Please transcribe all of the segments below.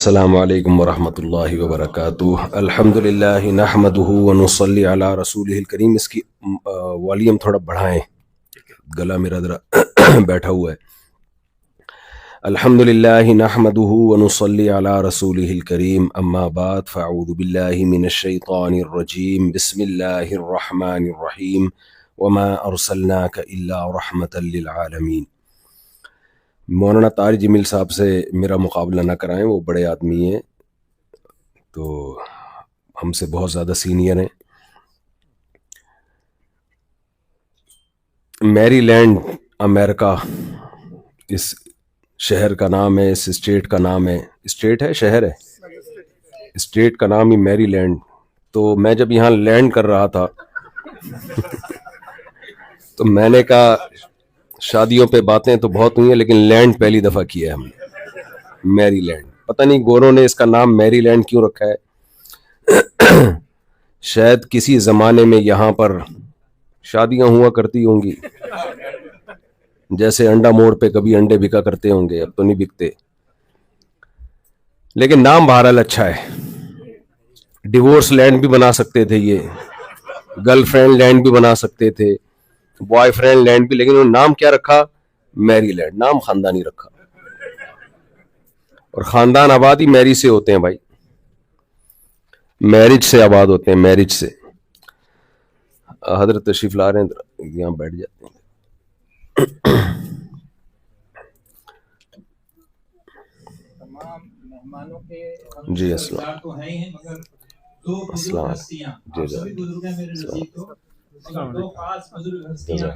السلام علیکم ورحمۃ اللہ وبرکاتہ۔ الحمدللہ نحمدہ ونصلی علی رسولہ الکریم۔ اس کی والیوم تھوڑا بڑھائیں، گلا میرا ذرا بیٹھا ہوا ہے۔ الحمدللہ نحمدہ ونصلی علی رسولہ الکریم، اما بعد فاعوذ باللہ من الشیطان الرجیم، بسم اللہ الرحمن الرحیم، وما ارسلناک الا رحمۃ للعالمین۔ مولانا طارق جمیل صاحب سے میرا مقابلہ نہ کرائیں، وہ بڑے آدمی ہیں تو ہم سے بہت زیادہ سینئر ہیں۔ میری لینڈ امریکہ اس شہر کا نام ہے، اس اسٹیٹ کا نام ہے، اسٹیٹ ہے شہر ہے، اسٹیٹ کا نام ہی میری لینڈ۔ تو میں جب یہاں لینڈ کر رہا تھا تو میں نے کہا شادیوں پہ باتیں تو بہت ہوئی ہیں لیکن لینڈ پہلی دفعہ کیا ہے ہم نے، میری لینڈ۔ پتہ نہیں گوروں نے اس کا نام میری لینڈ کیوں رکھا ہے، شاید کسی زمانے میں یہاں پر شادیاں ہوا کرتی ہوں گی، جیسے انڈا موڑ پہ کبھی انڈے بکا کرتے ہوں گے، اب تو نہیں بکتے، لیکن نام بہرحال اچھا ہے۔ ڈیورس لینڈ بھی بنا سکتے تھے، یہ گرل فرینڈ لینڈ بھی بنا سکتے تھے، بوائے فرینڈ لینڈ بھی، لیکن انہوں نے نام کیا رکھا؟ میری لینڈ۔ نام خاندانی رکھا، اور خاندان آباد ہی میری سے ہوتے ہیں بھائی، میرج سے آباد ہوتے ہیں، میرج سے۔ حضرت تشریف لا رہے ہیں، یہاں بیٹھ جاتے ہیں۔ جی السلام السلام جی دو خاص بزرگ ہستیاں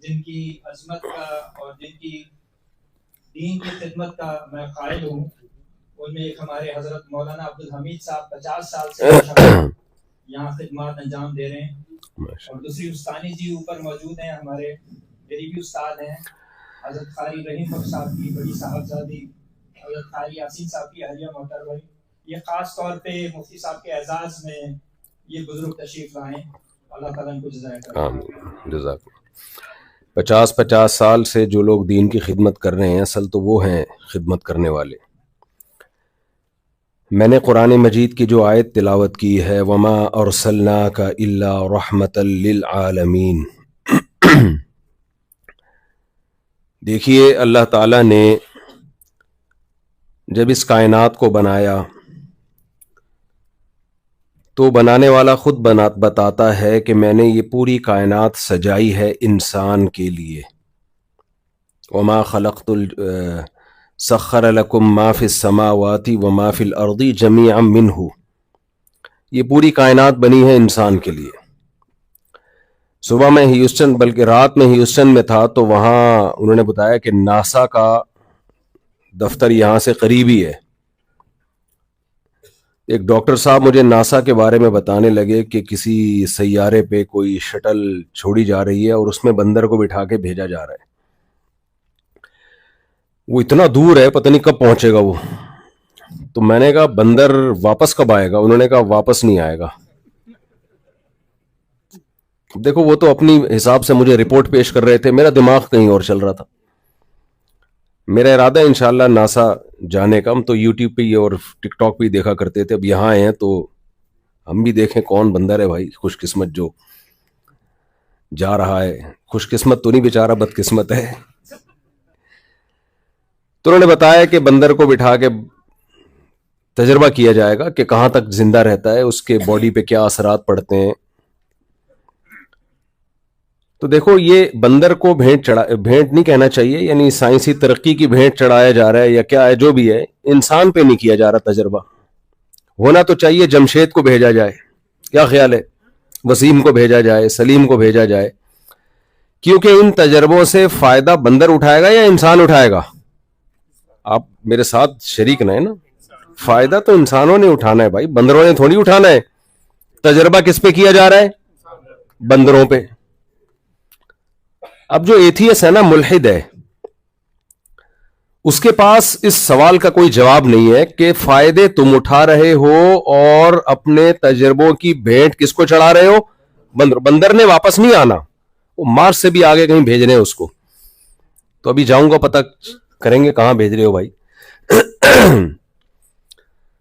جن کی عظمت کا اور جن کی دین کی خدمت کا میں قائل ہوں، ان میں ایک ہمارے حضرت مولانا عبدالحمید صاحب 50 سال سے یہاں خدمات انجام دے رہے ہیں، اور دوسری استانی جی اوپر موجود ہیں، ہمارے قریبی استاد ہیں، حضرت قاری رحیم بخش صاحب کی بڑی صاحبزادی حضرت قاری یاسین صاحب کی اہلیہ محترمہ بھائی۔ یہ خاص طور پہ مفتی صاحب کے اعزاز میں یہ بزرگ تشریف لائیں، اللہ تعالیٰ ان کو جزائے خیر۔ آمین، جزاک۔ 50 سال سے جو لوگ دین کی خدمت کر رہے ہیں، اصل تو وہ ہیں خدمت کرنے والے۔ میں نے قرآن مجید کی جو آیت تلاوت کی ہے، وما ارسلناک الا رحمۃ للعالمین، دیکھیے اللہ تعالیٰ نے جب اس کائنات کو بنایا تو بنانے والا خود بتاتا ہے کہ میں نے یہ پوری کائنات سجائی ہے انسان کے لیے۔ وما خلقت سخر لکم ما فی السماوات وما فی الارض جمیعا منہ، یہ پوری کائنات بنی ہے انسان کے لیے۔ صبح میں ہیوسٹن، بلکہ رات میں ہیوسٹن میں تھا، تو وہاں انہوں نے بتایا کہ ناسا کا دفتر یہاں سے قریب ہی ہے۔ ایک ڈاکٹر صاحب مجھے ناسا کے بارے میں بتانے لگے کہ کسی سیارے پہ کوئی شٹل چھوڑی جا رہی ہے اور اس میں بندر کو بٹھا کے بھیجا جا رہا ہے، وہ اتنا دور ہے پتہ نہیں کب پہنچے گا وہ۔ تو میں نے کہا بندر واپس کب آئے گا؟ انہوں نے کہا واپس نہیں آئے گا۔ دیکھو وہ تو اپنی حساب سے مجھے رپورٹ پیش کر رہے تھے، میرا دماغ کہیں اور چل رہا تھا۔ میرا ارادہ ہے انشاءاللہ ناسا جانے کا، ہم تو یوٹیوب پہ اور ٹک ٹاک پہ دیکھا کرتے تھے، اب یہاں آئے ہیں تو ہم بھی دیکھیں کون بندر ہے بھائی، خوش قسمت جو جا رہا ہے، خوش قسمت تو نہیں بیچارہ، بد قسمت ہے۔ تو انہوں نے بتایا کہ بندر کو بٹھا کے تجربہ کیا جائے گا کہ کہاں تک زندہ رہتا ہے، اس کے باڈی پہ کیا اثرات پڑتے ہیں۔ تو دیکھو یہ بندر کو بھینٹ نہیں کہنا چاہیے، یعنی سائنسی ترقی کی بھینٹ چڑھایا جا رہا ہے یا کیا ہے، جو بھی ہے انسان پہ نہیں کیا جا رہا تجربہ۔ ہونا تو چاہیے جمشید کو بھیجا جائے، کیا خیال ہے، وسیم کو بھیجا جائے، سلیم کو بھیجا جائے، کیونکہ ان تجربوں سے فائدہ بندر اٹھائے گا یا انسان اٹھائے گا؟ آپ میرے ساتھ شریک نہ ہیں نا، فائدہ تو انسانوں نے اٹھانا ہے بھائی، بندروں نے تھوڑی اٹھانا ہے۔ تجربہ کس پہ کیا جا رہا ہے؟ بندروں پہ۔ اب جو ایتھیس ہے نا، ملحد ہے، اس کے پاس اس سوال کا کوئی جواب نہیں ہے کہ فائدے تم اٹھا رہے ہو اور اپنے تجربوں کی بھینٹ کس کو چڑھا رہے ہو؟ بندر نے واپس نہیں آنا، وہ مارس سے بھی آگے کہیں بھیج رہے ہیں اس کو۔ تو ابھی جاؤں گا، پتہ کریں گے کہاں بھیج رہے ہو بھائی۔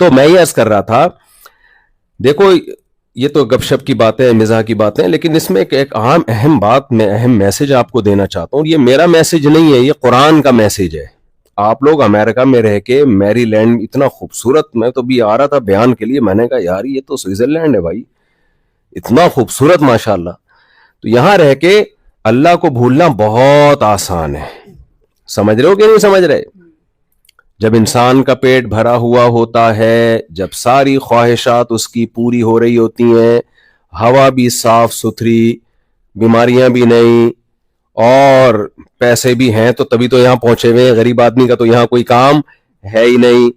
تو میں یہ عرض کر رہا تھا، دیکھو یہ تو گپ شپ کی باتیں، مزاح کی باتیں، لیکن اس میں ایک عام اہم بات، میں اہم میسج آپ کو دینا چاہتا ہوں. یہ میرا میسج نہیں ہے، یہ قرآن کا میسج ہے. آپ لوگ امریکہ میں رہ کے، میری لینڈ اتنا خوبصورت، میں تو بھی آ رہا تھا بیان کے لیے، میں نے کہا یار یہ تو سوئٹزرلینڈ ہے بھائی، اتنا خوبصورت ماشاءاللہ. تو یہاں رہ کے اللہ کو بھولنا بہت آسان ہے. سمجھ رہے ہو کہ نہیں سمجھ رہے؟ جب انسان کا پیٹ بھرا ہوا ہوتا ہے، جب ساری خواہشات اس کی پوری ہو رہی ہوتی ہیں، ہوا بھی صاف ستھری، بیماریاں بھی نہیں، اور پیسے بھی ہیں تو تبھی تو یہاں پہنچے ہوئے. غریب آدمی کا تو یہاں کوئی کام ہے ہی نہیں.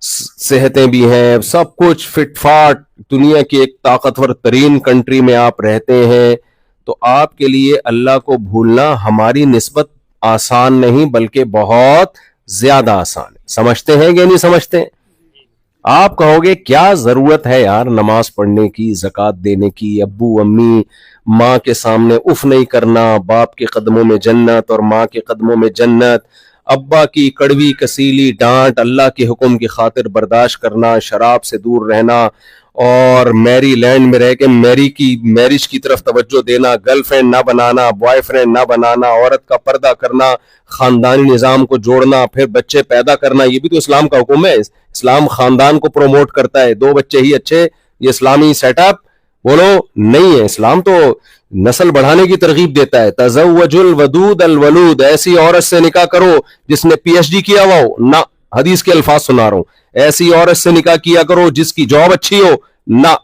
صحتیں بھی ہیں، سب کچھ فٹ فاٹ، دنیا کی ایک طاقتور ترین کنٹری میں آپ رہتے ہیں. تو آپ کے لیے اللہ کو بھولنا ہماری نسبت آسان نہیں بلکہ بہت زیادہ آسان ہے. سمجھتے ہیں کہ نہیں سمجھتے ہیں؟ آپ کہو گے کیا ضرورت ہے یار نماز پڑھنے کی، زکوٰۃ دینے کی، ابو امی ماں کے سامنے اف نہیں کرنا، باپ کے قدموں میں جنت اور ماں کے قدموں میں جنت، ابا کی کڑوی کسیلی ڈانٹ اللہ کے حکم کی خاطر برداشت کرنا، شراب سے دور رہنا، اور میری لینڈ میں رہ کے میرج کی طرف توجہ دینا، گرل فرینڈ نہ بنانا، بوائے فرینڈ نہ بنانا، عورت کا پردہ کرنا، خاندانی نظام کو جوڑنا، پھر بچے پیدا کرنا. یہ بھی تو اسلام کا حکم ہے. اسلام خاندان کو پروموٹ کرتا ہے، 2 بچے ہی اچھے. یہ اسلامی سیٹ اپ بولو نہیں ہے. اسلام تو نسل بڑھانے کی ترغیب دیتا ہے. تزوج الودود الولود، ایسی عورت سے نکاح کرو جس نے پی ایچ ڈی کیا ہوا ہو. نہ، حدیث کے الفاظ سنا رہا ہوں. ایسی عورت سے نکاح کیا کرو جس کی جاب اچھی ہو. نہ،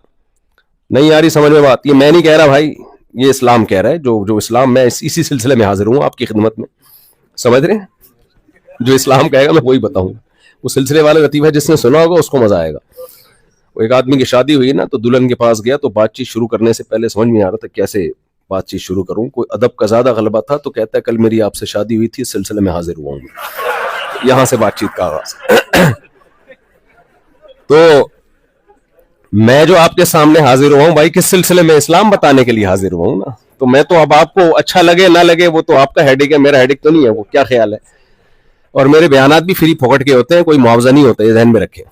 نہیں آ رہی سمجھ میں بات؟ یہ میں نہیں کہہ رہا بھائی، یہ اسلام کہہ رہا ہے. جو اسلام، میں اسی سلسلے میں حاضر ہوں آپ کی خدمت میں. سمجھ رہے ہیں؟ جو اسلام کہے گا میں وہی بتاؤں گا. وہ سلسلے والا لطیفہ جس نے سنا ہوگا اس کو مزہ آئے گا. وہ ایک آدمی کی شادی ہوئی نا، تو دلہن کے پاس گیا، تو بات چیت شروع کرنے سے پہلے سمجھ میں آ رہا تھا کیسے بات چیت شروع کروں. کوئی ادب کا زیادہ غلبہ تھا، تو کہتا ہے کل میری آپ سے شادی ہوئی تھی، اس سلسلے میں حاضر ہوا ہوں. یہاں سے بات چیت کا آغاز. تو میں جو آپ کے سامنے حاضر ہوا ہوں بھائی کس سلسلے میں؟ اسلام بتانے کے لیے حاضر ہوا ہوں نا. تو میں تو اب آپ کو اچھا لگے نہ لگے وہ تو آپ کا ہیڈک ہے، میرا ہیڈک تو نہیں ہے. وہ کیا خیال ہے؟ اور میرے بیانات بھی فری پھوکٹ کے ہوتے ہیں، کوئی معاوضہ نہیں ہوتا، یہ ذہن میں رکھیں.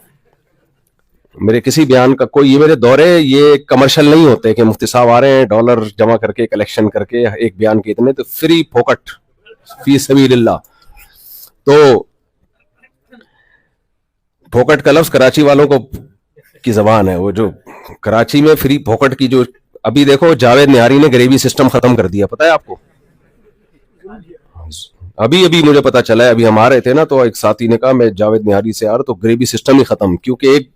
میرے کسی بیان کا کوئی، یہ میرے دورے یہ کمرشل نہیں ہوتے کہ مفتی صاحب آ رہے ہیں ڈالر جمع کر کے کلیکشن کر کے ایک بیان کے اتنے، تو فری پھوکٹ فی سبیل اللہ. تو پھوکٹ کا لفظ کراچی والوں کو کی زبان ہے. وہ جو کراچی میں فری پھوکٹ کی، جو ابھی دیکھو جاوید نہاری نے گریوی سسٹم ختم کر دیا، پتہ ہے آپ کو؟ ابھی مجھے پتا چلا ہے، ابھی ہم آ رہے تھے نا تو ایک ساتھی نے کہا میں جاوید نہاری سے آ رہا، تو گریوی سسٹم ہی ختم، کیونکہ ایک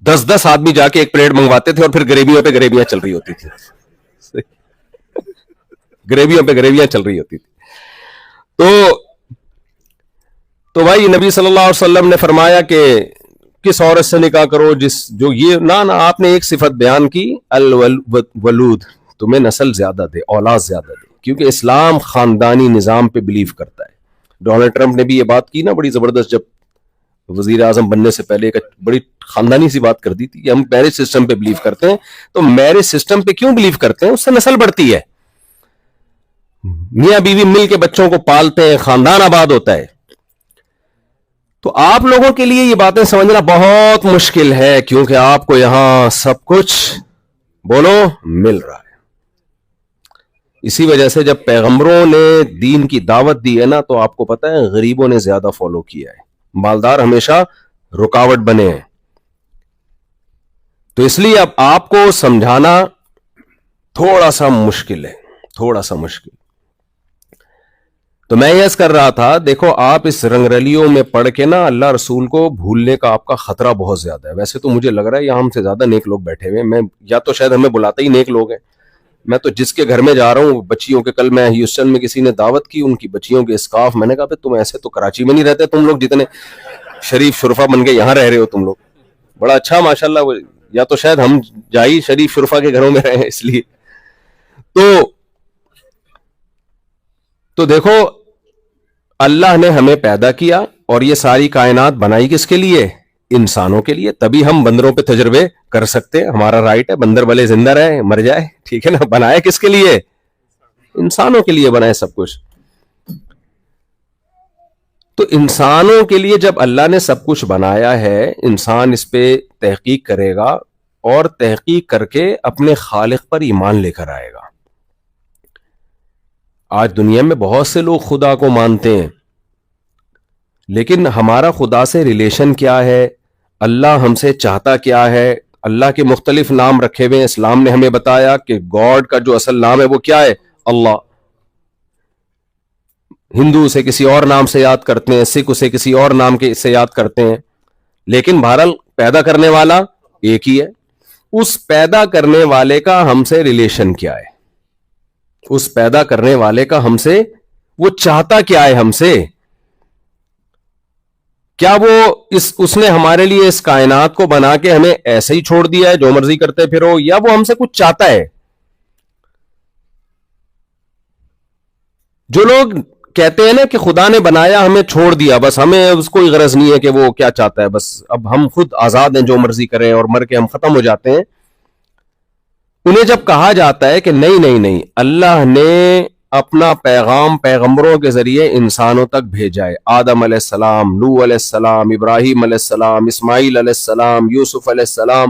10 آدمی جا کے ایک پلیٹ منگواتے تھے اور پھر گریویوں پہ گریویاں چل رہی ہوتی تھی. گریویوں پہ گریویاں چل رہی ہوتی تھی. تو بھائی نبی صلی اللہ علیہ وسلم نے فرمایا کہ کس عورت سے نکاح کرو جو یہ نہ آپ نے ایک صفت بیان کی، الولود، تمہیں نسل زیادہ دے، اولاد زیادہ دے، کیونکہ اسلام خاندانی نظام پہ بلیو کرتا ہے. ڈونلڈ ٹرمپ نے بھی یہ بات کی نا بڑی زبردست، جب وزیر اعظم بننے سے پہلے ایک بڑی خاندانی سی بات کر دی تھی کہ ہم میرج سسٹم پہ بلیو کرتے ہیں. تو میرج سسٹم پہ کیوں بلیو کرتے ہیں؟ اس سے نسل بڑھتی ہے، میاں بیوی مل کے بچوں کو پالتے ہیں، خاندان آباد ہوتا ہے. تو آپ لوگوں کے لیے یہ باتیں سمجھنا بہت مشکل ہے، کیونکہ آپ کو یہاں سب کچھ بولو مل رہا ہے. اسی وجہ سے جب پیغمبروں نے دین کی دعوت دی ہے نا، تو آپ کو پتہ ہے غریبوں نے زیادہ فالو کیا ہے، مالدار ہمیشہ رکاوٹ بنے ہیں. تو اس لیے اب آپ کو سمجھانا تھوڑا سا مشکل ہے، تھوڑا سا مشکل. تو میں یہ کر رہا تھا، دیکھو آپ اس رنگ رلیوں میں پڑھ کے نا اللہ رسول کو بھولنے کا آپ کا خطرہ بہت زیادہ ہے. ویسے تو مجھے لگ رہا ہے یہاں ہم سے زیادہ نیک لوگ بیٹھے ہوئے ہیں، میں یا تو شاید ہمیں بلاتا ہی نیک لوگ ہیں. میں تو جس کے گھر میں جا رہا ہوں بچیوں کے، کل میں ہیوسٹن میں کسی نے دعوت کی، ان کی بچیوں کے اسکارف، میں نے کہا تم ایسے تو کراچی میں نہیں رہتے تم لوگ، جتنے شریف شرفا بن کے یہاں رہ رہے ہو تم لوگ. بڑا اچھا ماشاءاللہ. یا تو شاید ہم جائی شریف شرفا کے گھروں میں رہے ہیں اس لیے. تو دیکھو اللہ نے ہمیں پیدا کیا اور یہ ساری کائنات بنائی کس کے لیے؟ انسانوں کے لیے. تبھی ہم بندروں پہ تجربے کر سکتے ہیں، ہمارا رائٹ ہے. بندر بھلے زندہ رہے مر جائے، ٹھیک ہے نا. بنائے کس کے لیے؟ انسانوں کے لیے بنائے سب کچھ. تو انسانوں کے لیے جب اللہ نے سب کچھ بنایا ہے، انسان اس پہ تحقیق کرے گا اور تحقیق کر کے اپنے خالق پر ایمان لے کر آئے گا. آج دنیا میں بہت سے لوگ خدا کو مانتے ہیں، لیکن ہمارا خدا سے ریلیشن کیا ہے؟ اللہ ہم سے چاہتا کیا ہے؟ اللہ کے مختلف نام رکھے ہوئے ہیں. اسلام نے ہمیں بتایا کہ گاڈ کا جو اصل نام ہے وہ کیا ہے؟ اللہ. ہندو اسے کسی اور نام سے یاد کرتے ہیں، سکھ اسے کسی اور نام کے سے یاد کرتے ہیں، لیکن بہرحال پیدا کرنے والا ایک ہی ہے. اس پیدا کرنے والے کا ہم سے ریلیشن کیا ہے؟ اس پیدا کرنے والے کا ہم سے وہ چاہتا کیا ہے ہم سے؟ کیا وہ اس نے ہمارے لیے اس کائنات کو بنا کے ہمیں ایسے ہی چھوڑ دیا ہے جو مرضی کرتے پھرو، یا وہ ہم سے کچھ چاہتا ہے؟ جو لوگ کہتے ہیں نا کہ خدا نے بنایا ہمیں چھوڑ دیا، بس ہمیں اس کوئی غرض نہیں ہے کہ وہ کیا چاہتا ہے، بس اب ہم خود آزاد ہیں جو مرضی کریں اور مر کے ہم ختم ہو جاتے ہیں. انہیں جب کہا جاتا ہے کہ نہیں، اللہ نے اپنا پیغام پیغمبروں کے ذریعے انسانوں تک بھیجا ہے. آدم علیہ السلام، نوح علیہ السلام، ابراہیم علیہ السلام، اسماعیل علیہ السلام، یوسف علیہ السلام،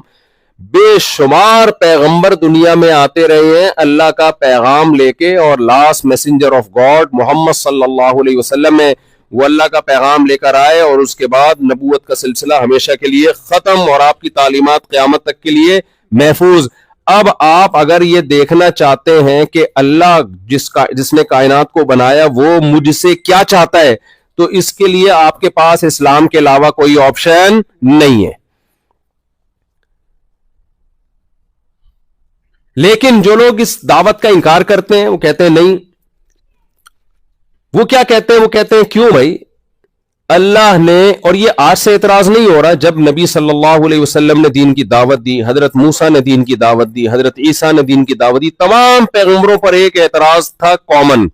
بے شمار پیغمبر دنیا میں آتے رہے ہیں اللہ کا پیغام لے کے، اور لاسٹ میسنجر آف گاڈ محمد صلی اللہ علیہ وسلم ہے، وہ اللہ کا پیغام لے کر آئے، اور اس کے بعد نبوت کا سلسلہ ہمیشہ کے لیے ختم، اور آپ کی تعلیمات قیامت تک کے لیے محفوظ. اب آپ اگر یہ دیکھنا چاہتے ہیں کہ اللہ جس نے کائنات کو بنایا وہ مجھ سے کیا چاہتا ہے، تو اس کے لیے آپ کے پاس اسلام کے علاوہ کوئی آپشن نہیں ہے. لیکن جو لوگ اس دعوت کا انکار کرتے ہیں وہ کہتے ہیں نہیں. وہ کیا کہتے ہیں؟ وہ کہتے ہیں کیوں بھائی اللہ نے، اور یہ آج سے اعتراض نہیں ہو رہا، جب نبی صلی اللہ علیہ وسلم نے دین کی دعوت دی، حضرت موسیٰ نے دین کی دعوت دی، حضرت عیسیٰ نے دین کی دعوت دی، تمام پیغمبروں پر ایک اعتراض تھا کامن.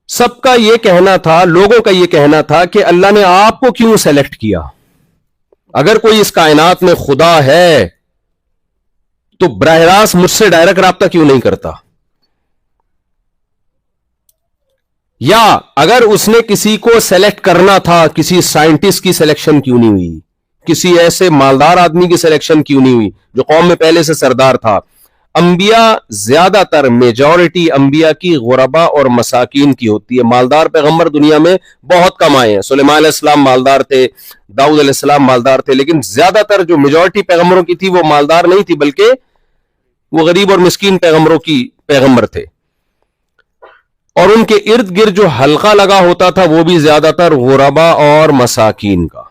سب کا یہ کہنا تھا، لوگوں کا یہ کہنا تھا کہ اللہ نے آپ کو کیوں سیلیکٹ کیا؟ اگر کوئی اس کائنات میں خدا ہے تو براہ راست مجھ سے ڈائریکٹ رابطہ کیوں نہیں کرتا؟ یا اگر اس نے کسی کو سلیکٹ کرنا تھا، کسی سائنٹسٹ کی سلیکشن کیوں نہیں ہوئی؟ کسی ایسے مالدار آدمی کی سلیکشن کیوں نہیں ہوئی جو قوم میں پہلے سے سردار تھا؟ انبیاء زیادہ تر میجورٹی انبیاء کی غربا اور مساکین کی ہوتی ہے. مالدار پیغمبر دنیا میں بہت کم آئے ہیں. سلیمان علیہ السلام مالدار تھے، داؤد علیہ السلام مالدار تھے، لیکن زیادہ تر جو میجورٹی پیغمبروں کی تھی وہ مالدار نہیں تھی، بلکہ وہ غریب اور مسکین پیغمبروں کی پیغمبر تھے. اور ان کے ارد گرد جو حلقہ لگا ہوتا تھا وہ بھی زیادہ تر غربا اور مساکین کا.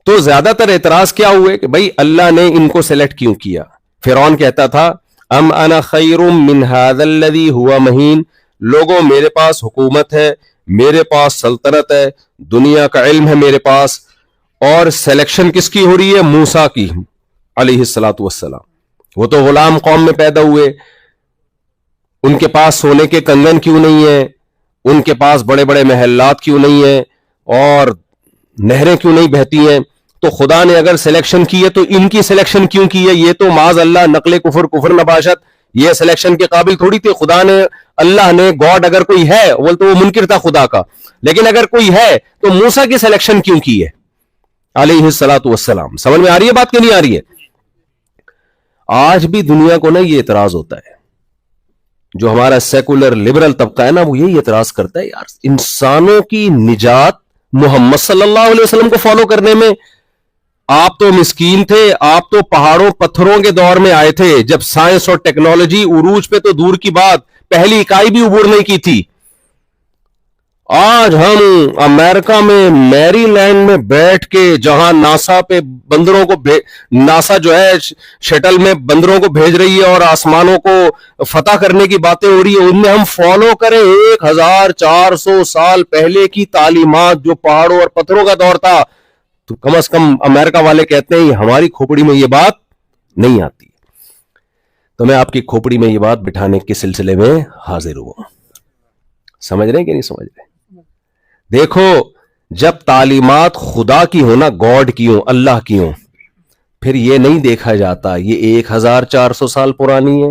تو زیادہ تر اعتراض کیا ہوئے کہ بھائی اللہ نے ان کو سلیکٹ کیوں کیا؟ فرعون کہتا تھا ام انا خیر من ھذا الذی ھوا مہین، لوگوں میرے پاس حکومت ہے، میرے پاس سلطنت ہے، دنیا کا علم ہے میرے پاس، اور سلیکشن کس کی ہو رہی ہے؟ موسیٰ کی علیہ الصلوۃ والسلام. وہ تو غلام قوم میں پیدا ہوئے، ان کے پاس سونے کے کنگن کیوں نہیں ہیں؟ ان کے پاس بڑے بڑے محلات کیوں نہیں ہیں؟ اور نہریں کیوں نہیں بہتی ہیں؟ تو خدا نے اگر سلیکشن کی ہے تو ان کی سلیکشن کیوں کی ہے؟ یہ تو معاذ اللہ نقل کفر نباشت، یہ سلیکشن کے قابل تھوڑی تھے. خدا نے، اللہ نے، گاڈ اگر کوئی ہے تو وہ منکر تھا خدا کا، لیکن اگر کوئی ہے تو موسیٰ کی سلیکشن کیوں کی ہے علیہ الصلوۃ والسلام؟ سمجھ میں آ رہی ہے بات کہ نہیں آ رہی ہے؟ آج بھی دنیا کو نا یہ اعتراض ہوتا ہے، جو ہمارا سیکولر لبرل طبقہ ہے نا، وہ یہی اعتراض کرتا ہے یار انسانوں کی نجات محمد صلی اللہ علیہ وسلم کو فالو کرنے میں، آپ تو مسکین تھے، آپ تو پہاڑوں پتھروں کے دور میں آئے تھے جب سائنس اور ٹیکنالوجی عروج پہ تو دور کی بات، پہلی اکائی بھی عبور نہیں کی تھی. آج ہم امریکہ میں میری لینڈ میں بیٹھ کے جہاں ناسا پہ بندروں کو ناسا جو ہے شٹل میں بندروں کو بھیج رہی ہے اور آسمانوں کو فتح کرنے کی باتیں ہو رہی ہے، ان میں ہم فالو کریں 1400 سال پہلے کی تعلیمات جو پہاڑوں اور پتھروں کا دور تھا، تو کم از کم امریکہ والے کہتے ہیں ہماری کھوپڑی میں یہ بات نہیں آتی. تو میں آپ کی کھوپڑی میں یہ بات بٹھانے کے سلسلے میں حاضر ہوں. سمجھ رہے ہیں کہ نہیں سمجھ رہے؟ دیکھو جب تعلیمات خدا کی ہو نا، گاڈ کی ہو، اللہ کی ہو، پھر یہ نہیں دیکھا جاتا یہ 1400 سال پرانی ہے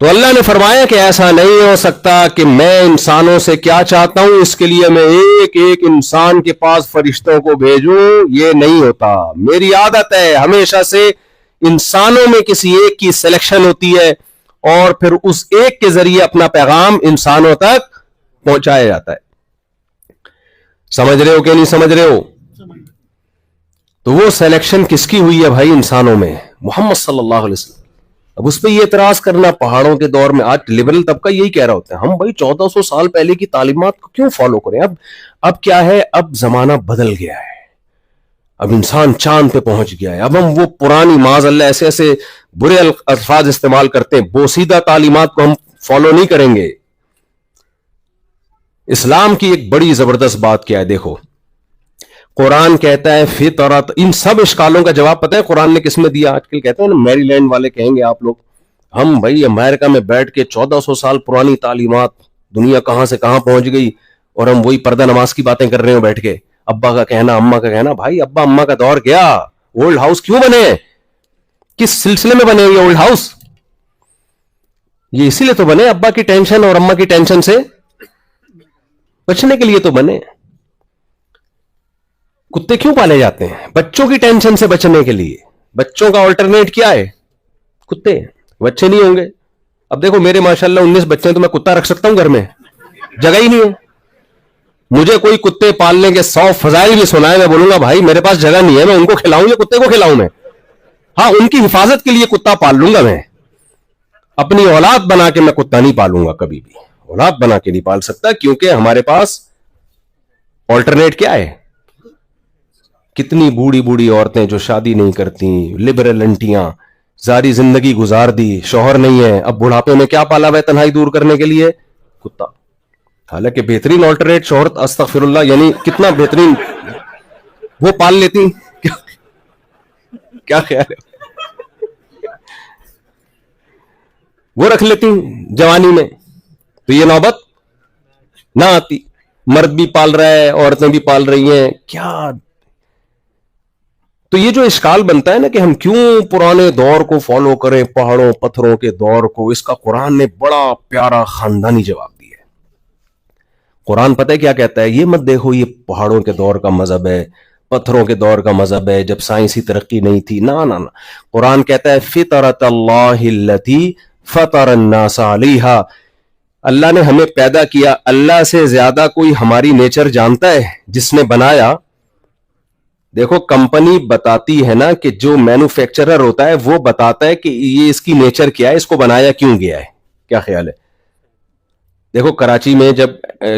تو اللہ نے فرمایا کہ ایسا نہیں ہو سکتا کہ میں انسانوں سے کیا چاہتا ہوں اس کے لیے میں ایک ایک انسان کے پاس فرشتوں کو بھیجوں، یہ نہیں ہوتا. میری عادت ہے ہمیشہ سے انسانوں میں کسی ایک کی سلیکشن ہوتی ہے اور پھر اس ایک کے ذریعے اپنا پیغام انسانوں تک پہنچایا جاتا ہے. سمجھ رہے ہو کہ نہیں سمجھ رہے ہو؟ تو وہ سلیکشن کس کی ہوئی ہے بھائی؟ انسانوں میں، محمد صلی اللہ علیہ وسلم. اب اس پہ یہ اعتراض کرنا پہاڑوں کے دور میں، آج لبرل طبقہ یہی کہہ رہا ہوتا ہے ہم بھائی 1400 سال پہلے کی تعلیمات کو کیوں فالو کریں؟ اب کیا ہے، اب زمانہ بدل گیا ہے، اب انسان چاند پہ پہنچ گیا ہے. اب ہم وہ پرانی معاذ اللہ ایسے ایسے برے الفاظ استعمال کرتے ہیں، بوسیدہ تعلیمات کو ہم فالو نہیں کریں گے. اسلام کی ایک بڑی زبردست بات کیا ہے، دیکھو قرآن کہتا ہے فطرت. ان سب اشکالوں کا جواب پتہ ہے قرآن نے کس میں دیا؟ آج کل کہتے ہیں نا میری لینڈ والے کہیں گے آپ لوگ ہم بھائی امریکہ میں بیٹھ کے 1400 سال پرانی تعلیمات، دنیا کہاں سے کہاں پہنچ گئی اور ہم وہی پردہ نماز کی باتیں کر رہے ہیں بیٹھ کے. ابا کا کہنا، اماں کا کہنا. بھائی ابا اماں کا دور گیا. اولڈ ہاؤس کیوں بنے؟ کس سلسلے میں بنے یہ اولڈ ہاؤس؟ یہ اسی لیے تو بنے ابا کی ٹینشن اور اماں کی ٹینشن سے بچنے کے لیے تو بنے. کتے کیوں پالے جاتے ہیں؟ بچوں کی ٹینشن سے بچنے کے لیے. بچوں کا آلٹرنیٹ کیا ہے؟ کتے. بچے نہیں ہوں گے. اب دیکھو میرے ماشاءاللہ 19 بچے ہیں تو میں کتا رکھ سکتا ہوں گھر میں؟ جگہ ہی نہیں ہے. مجھے کوئی کتے پالنے کے 100 فضائل بھی سنائے میں بولوں گا بھائی میرے پاس جگہ نہیں ہے، میں ان کو کھلاؤں یا کتے کو کھلاؤں؟ میں ہاں ان کی حفاظت کے لیے کتا پال لوں گا. میں اپنی اولاد بنا کے میں کتا نہیں پالوں گا، کبھی بھی اولاد بنا کے نہیں پال سکتا، کیونکہ ہمارے پاس آلٹرنیٹ کیا ہے؟ کتنی بوڑھی بوڑھی عورتیں جو شادی نہیں کرتی، لبرل انٹیاں، ساری زندگی گزار دی، شوہر نہیں ہے، اب بڑھاپے میں کیا پالا ہوا ہے تنہائی دور کرنے کے لیے؟ کتا. حالانکہ بہترین آلٹرنیٹ شوہرت، استغفر اللہ، یعنی کتنا بہترین وہ پال لیتی. کیا خیال ہے؟ وہ رکھ لیتی جوانی میں تو یہ نوبت نہ آتی. مرد بھی پال رہا ہے، عورتیں بھی پال رہی ہیں. کیا تو یہ جو اشکال بنتا ہے نا کہ ہم کیوں پرانے دور کو فالو کریں، پہاڑوں پتھروں کے دور کو، اس کا قرآن نے بڑا پیارا خاندانی جواب دیا ہے. قرآن پتہ ہے کیا کہتا ہے؟ یہ مت دیکھو یہ پہاڑوں کے دور کا مذہب ہے، پتھروں کے دور کا مذہب ہے جب سائنسی ترقی نہیں تھی. نہ نہ نہ، قرآن کہتا ہے فطرت اللہ التی فطر الناس علیہا. اللہ نے ہمیں پیدا کیا. اللہ سے زیادہ کوئی ہماری نیچر جانتا ہے جس نے بنایا؟ دیکھو کمپنی بتاتی ہے نا کہ جو مینوفیکچرر ہوتا ہے وہ بتاتا ہے کہ یہ اس کی نیچر کیا ہے، اس کو بنایا کیوں گیا ہے. کیا خیال ہے؟ دیکھو کراچی میں جب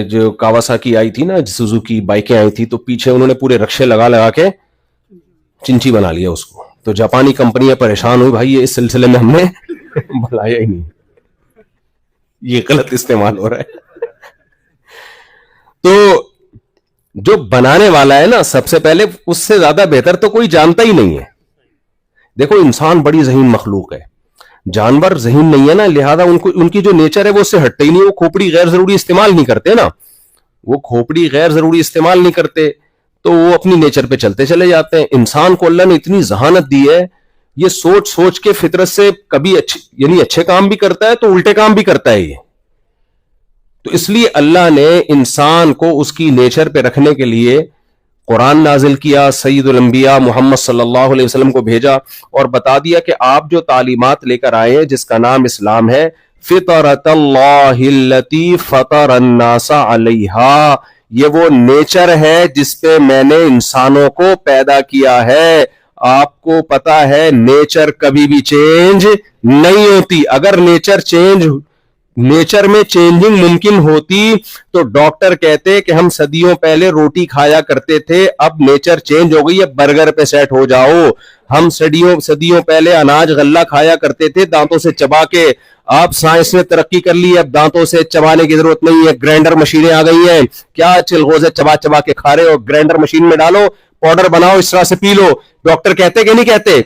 جو کاواساکی آئی تھی نا، سوزوکی بائکیں آئی تھی، تو پیچھے انہوں نے پورے رکشے لگا لگا کے چنچی بنا لیا اس کو. تو جاپانی کمپنیاں پریشان ہوئی، بھائی یہ اس سلسلے میں ہم نے بنایا ہی نہیں، یہ غلط استعمال ہو رہا ہے. تو جو بنانے والا ہے نا سب سے پہلے، اس سے زیادہ بہتر تو کوئی جانتا ہی نہیں ہے. دیکھو انسان بڑی ذہین مخلوق ہے، جانور ذہین نہیں ہے نا، لہذا ان کی جو نیچر ہے وہ اس سے ہٹتے ہی نہیں. وہ کھوپڑی غیر ضروری استعمال نہیں کرتے نا، وہ کھوپڑی غیر ضروری استعمال نہیں کرتے، تو وہ اپنی نیچر پہ چلتے چلے جاتے ہیں. انسان کو اللہ نے اتنی ذہانت دی ہے، یہ سوچ سوچ کے فطرت سے کبھی اچھے کام بھی کرتا ہے تو الٹے کام بھی کرتا ہے یہ. تو اس لیے اللہ نے انسان کو اس کی نیچر پہ رکھنے کے لیے قرآن نازل کیا، سید الانبیاء محمد صلی اللہ علیہ وسلم کو بھیجا اور بتا دیا کہ آپ جو تعلیمات لے کر آئے ہیں جس کا نام اسلام ہے، فطرت اللہ التی فطر الناس علیہا، یہ وہ نیچر ہے جس پہ میں نے انسانوں کو پیدا کیا ہے. آپ کو پتا ہے نیچر کبھی بھی چینج نہیں ہوتی. اگر نیچر میں چینجنگ ممکن ہوتی تو ڈاکٹر کہتے کہ ہم صدیوں پہلے روٹی کھایا کرتے تھے، اب نیچر چینج ہو گئی ہے، برگر پہ سیٹ ہو جاؤ. ہم صدیوں پہلے اناج غلہ کھایا کرتے تھے دانتوں سے چبا کے، اب سائنس نے ترقی کر لی، اب دانتوں سے چبانے کی ضرورت نہیں ہے، گرائنڈر مشینیں آ گئی ہیں. کیا چلغوزے چبا چبا کے کھا رہے ہو؟ گرائنڈر مشین میں ڈالو، پاؤڈر بناؤ، اس طرح سے پی لو. ڈاکٹر کہتے کہ نہیں کہتے؟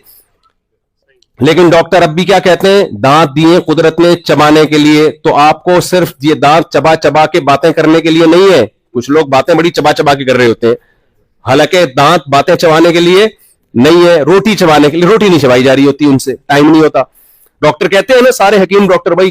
لیکن ڈاکٹر اب بھی کیا کہتے ہیں؟ دانت دیے قدرت نے چبانے کے لیے. تو آپ کو صرف یہ دانت چبا چبا کے باتیں کرنے کے لیے نہیں ہے. کچھ لوگ باتیں بڑی چبا چبا کے کر رہے ہوتے ہیں، حالانکہ دانت باتیں چبانے کے لیے نہیں ہے، روٹی چبانے کے لیے. روٹی نہیں چبائی جا رہی ہوتی، ان سے ٹائم نہیں ہوتا. ڈاکٹر کہتے ہیں نا، سارے حکیم ڈاکٹر، بھائی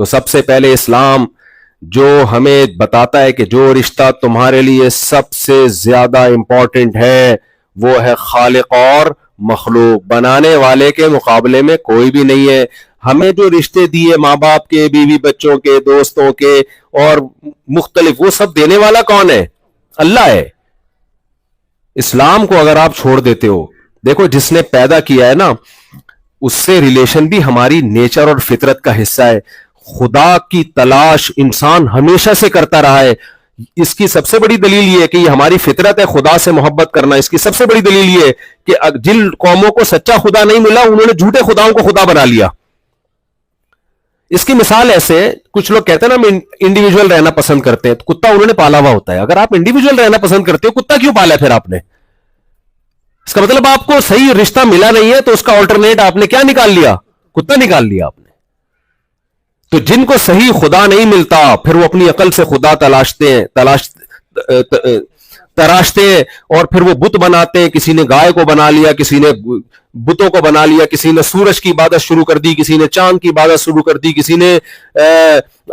تو سب سے پہلے اسلام جو ہمیں بتاتا ہے کہ جو رشتہ تمہارے لیے سب سے زیادہ امپورٹنٹ ہے وہ ہے خالق اور مخلوق. بنانے والے کے مقابلے میں کوئی بھی نہیں ہے. ہمیں جو رشتے دیے ماں باپ کے, بیوی بچوں کے, دوستوں کے اور مختلف, وہ سب دینے والا کون ہے؟ اللہ ہے. اسلام کو اگر آپ چھوڑ دیتے ہو, دیکھو جس نے پیدا کیا ہے نا, اس سے ریلیشن بھی ہماری نیچر اور فطرت کا حصہ ہے. خدا کی تلاش انسان ہمیشہ سے کرتا رہا ہے. اس کی سب سے بڑی دلیل یہ ہے کہ یہ ہماری فطرت ہے خدا سے محبت کرنا. اس کی سب سے بڑی دلیل یہ ہے کہ جن قوموں کو سچا خدا نہیں ملا انہوں نے جھوٹے خداؤں کو خدا بنا لیا. اس کی مثال ایسے, کچھ لوگ کہتے ہیں نا ہم انڈیویجول رہنا پسند کرتے ہیں, تو کتا انہوں نے پالا ہوا ہوتا ہے. اگر آپ انڈیویجول رہنا پسند کرتے ہو, کتا کیوں پالا پھر آپ نے؟ اس کا مطلب آپ کو صحیح رشتہ ملا نہیں ہے, تو اس کا آلٹرنیٹ آپ نے کیا نکال لیا؟ کتا نکال لیا آپ نے. تو جن کو صحیح خدا نہیں ملتا پھر وہ اپنی عقل سے خدا تراشتے ہیں اور پھر وہ بت بناتے ہیں. کسی نے گائے کو بنا لیا, کسی نے بتوں کو بنا لیا, کسی نے سورج کی عبادت شروع کر دی, کسی نے چاند کی عبادت شروع کر دی, کسی نے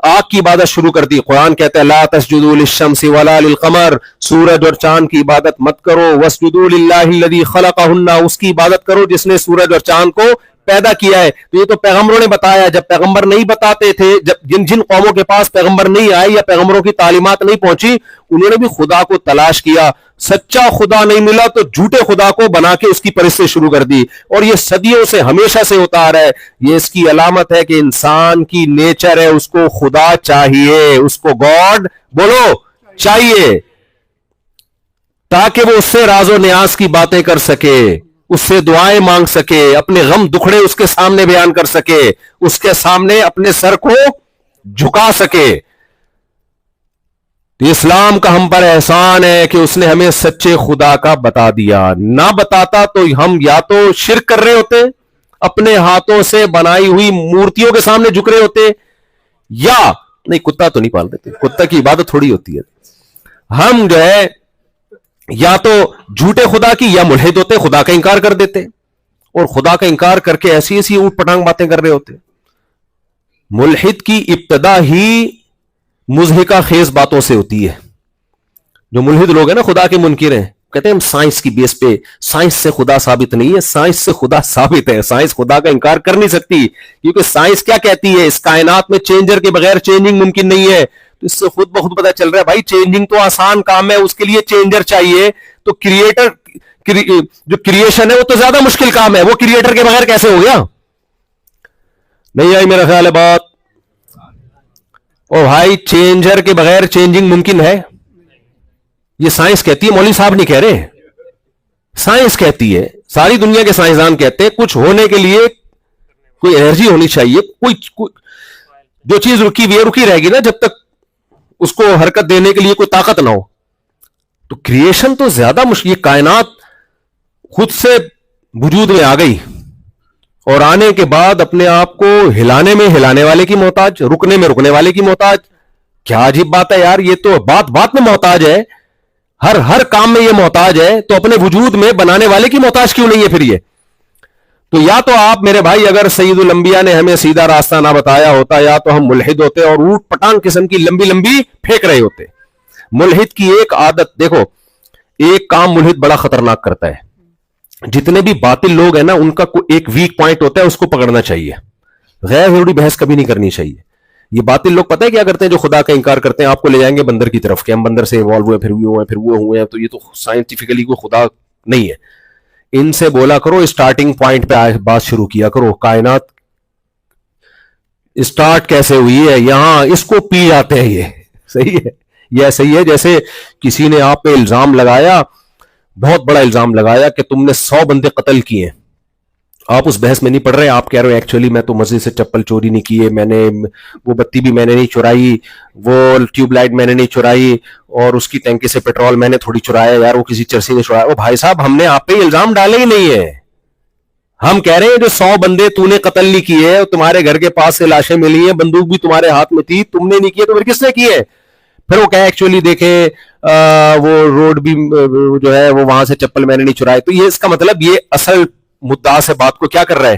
آگ کی عبادت شروع کر دی. قرآن کہتا ہے لا تسجدوا للشمس ولا للقمر, سورج اور چاند کی عبادت مت کرو. واسجدوا للہ الذی خلقہن, اس کی عبادت کرو جس نے سورج اور چاند کو پیدا کیا ہے. تو یہ تو پیغمبروں نے بتایا. جب پیغمبر نہیں بتاتے تھے, جب جن قوموں کے پاس پیغمبر نہیں آئے یا پیغمبروں کی تعلیمات نہیں پہنچی, انہوں نے بھی خدا کو تلاش کیا. سچا خدا نہیں ملا تو جھوٹے خدا کو بنا کے اس کی پرستش شروع کر دی. اور یہ صدیوں سے ہمیشہ سے ہوتا آ رہا ہے. یہ اس کی علامت ہے کہ انسان کی نیچر ہے, اس کو خدا چاہیے, اس کو گاڈ بولو چاہیے, تاکہ وہ اس سے راز و نیاز کی باتیں کر سکے, اس سے دعائیں مانگ سکے, اپنے غم دکھڑے اس کے سامنے بیان کر سکے, اس کے سامنے اپنے سر کو جھکا سکے. اسلام کا ہم پر احسان ہے کہ اس نے ہمیں سچے خدا کا بتا دیا. نہ بتاتا تو ہم یا تو شرک کر رہے ہوتے, اپنے ہاتھوں سے بنائی ہوئی مورتیوں کے سامنے جھک رہے ہوتے, یا نہیں کتا تو نہیں پال دیتے, کتا کی عبادت تھوڑی ہوتی ہے. ہم جو ہے یا تو جھوٹے خدا کی یا ملحد ہوتے, خدا کا انکار کر دیتے, اور خدا کا انکار کر کے ایسی ایسی اوٹ پٹانگ باتیں کر رہے ہوتے. ملحد کی ابتدا ہی مضحکہ خیز باتوں سے ہوتی ہے. جو ملحد لوگ ہیں نا, خدا کے منکر ہیں, کہتے ہیں ہم سائنس کی بیس پہ, سائنس سے خدا ثابت نہیں ہے, سائنس سے خدا ثابت ہے. سائنس خدا کا انکار کر نہیں سکتی, کیونکہ سائنس کیا کہتی ہے, اس کائنات میں چینجر کے بغیر چینجنگ ممکن نہیں ہے. تو اس سے خود بخود پتہ چل رہا ہے بھائی چینجنگ تو آسان کام ہے, اس کے لیے چینجر چاہیے. تو کریٹر جو کریشن ہے وہ تو زیادہ مشکل کام ہے, وہ کریٹر کے بغیر کیسے ہو گیا؟ نہیں آئی میرا خیال ہے بات. او بھائی چینجر کے بغیر چینجنگ ممکن ہے؟ یہ سائنس کہتی ہے, مولوی صاحب نہیں کہہ رہے, سائنس کہتی ہے. ساری دنیا کے سائنسدان کہتے ہیں کچھ ہونے کے لیے کوئی انرجی ہونی چاہیے, کوئی جو چیز رکی ہوئی ہے رکی رہے گی نا جب تک اس کو حرکت دینے کے لیے کوئی طاقت نہ ہو. تو کریشن تو زیادہ مشکل, یہ کائنات خود سے وجود میں آ گئی اور آنے کے بعد اپنے آپ کو ہلانے میں ہلانے والے کی محتاج, رکنے میں رکنے والے کی محتاج. کیا عجیب بات ہے یار, یہ تو بات میں محتاج ہے, ہر کام میں یہ محتاج ہے, تو اپنے وجود میں بنانے والے کی محتاج کیوں نہیں ہے پھر یہ؟ تو یا تو آپ میرے بھائی اگر سید الانبیاء نے ہمیں سیدھا راستہ نہ بتایا ہوتا, یا تو ہم ملحد ہوتے اور اوٹ پٹانگ قسم کی لمبی لمبی پھینک رہے ہوتے. ملحد کی ایک عادت دیکھو, ایک کام ملحد بڑا خطرناک کرتا ہے. جتنے بھی باطل لوگ ہیں نا, ان کا ایک ویک پوائنٹ ہوتا ہے, اس کو پکڑنا چاہیے, غیر ضروری بحث کبھی نہیں کرنی چاہیے. یہ باطل لوگ پتہ ہے کیا کرتے ہیں, جو خدا کا انکار کرتے ہیں, آپ کو لے جائیں گے بندر کی طرف کہ ہم بندر سے ایوالو ہوئے, پھر وہ ہوئے ہیں, تو یہ تو سائنٹیفکلی کوئی خدا نہیں ہے. ان سے بولا کرو اسٹارٹنگ پوائنٹ پہ بات شروع کیا کرو, کائنات اسٹارٹ کیسے ہوئی ہے, یہاں اس کو پی جاتے ہیں. یہ صحیح ہے, یہ ایسے ہی ہے جیسے کسی نے آپ پہ الزام لگایا, بہت بڑا الزام لگایا کہ تم نے 100 بندے قتل کیے. آپ اس بحث میں نہیں پڑھ رہے, آپ کہہ رہے ہو ایکچولی میں تو مسجد سے چپل چوری نہیں کیے, میں نے وہ بتی بھی میں نے نہیں چرائی, وہ ٹیوب لائٹ میں نے نہیں چرائی, اور اس کی ٹینکی سے پیٹرول میں نے تھوڑی چرایا, یار وہ کسی چرسی نے چرایا. وہ بھائی صاحب ہم نے آپ پہ الزام ڈالے ہی نہیں ہے, ہم کہہ رہے ہیں جو 100 بندے تو نے قتل نہیں کیے, تمہارے گھر کے پاس سے لاشیں ملی ہیں, بندوق بھی تمہارے ہاتھ میں تھی, تم نے نہیں کیے تو پھر کس نے کیے؟ پھر وہ کہے ایکچولی دیکھیں وہ روڈ بھی جو ہے وہ وہاں سے چپل میں نے نہیں چرائے. تو یہ اس کا مطلب یہ اصل مدعا سے بات کو کیا کر رہا ہے,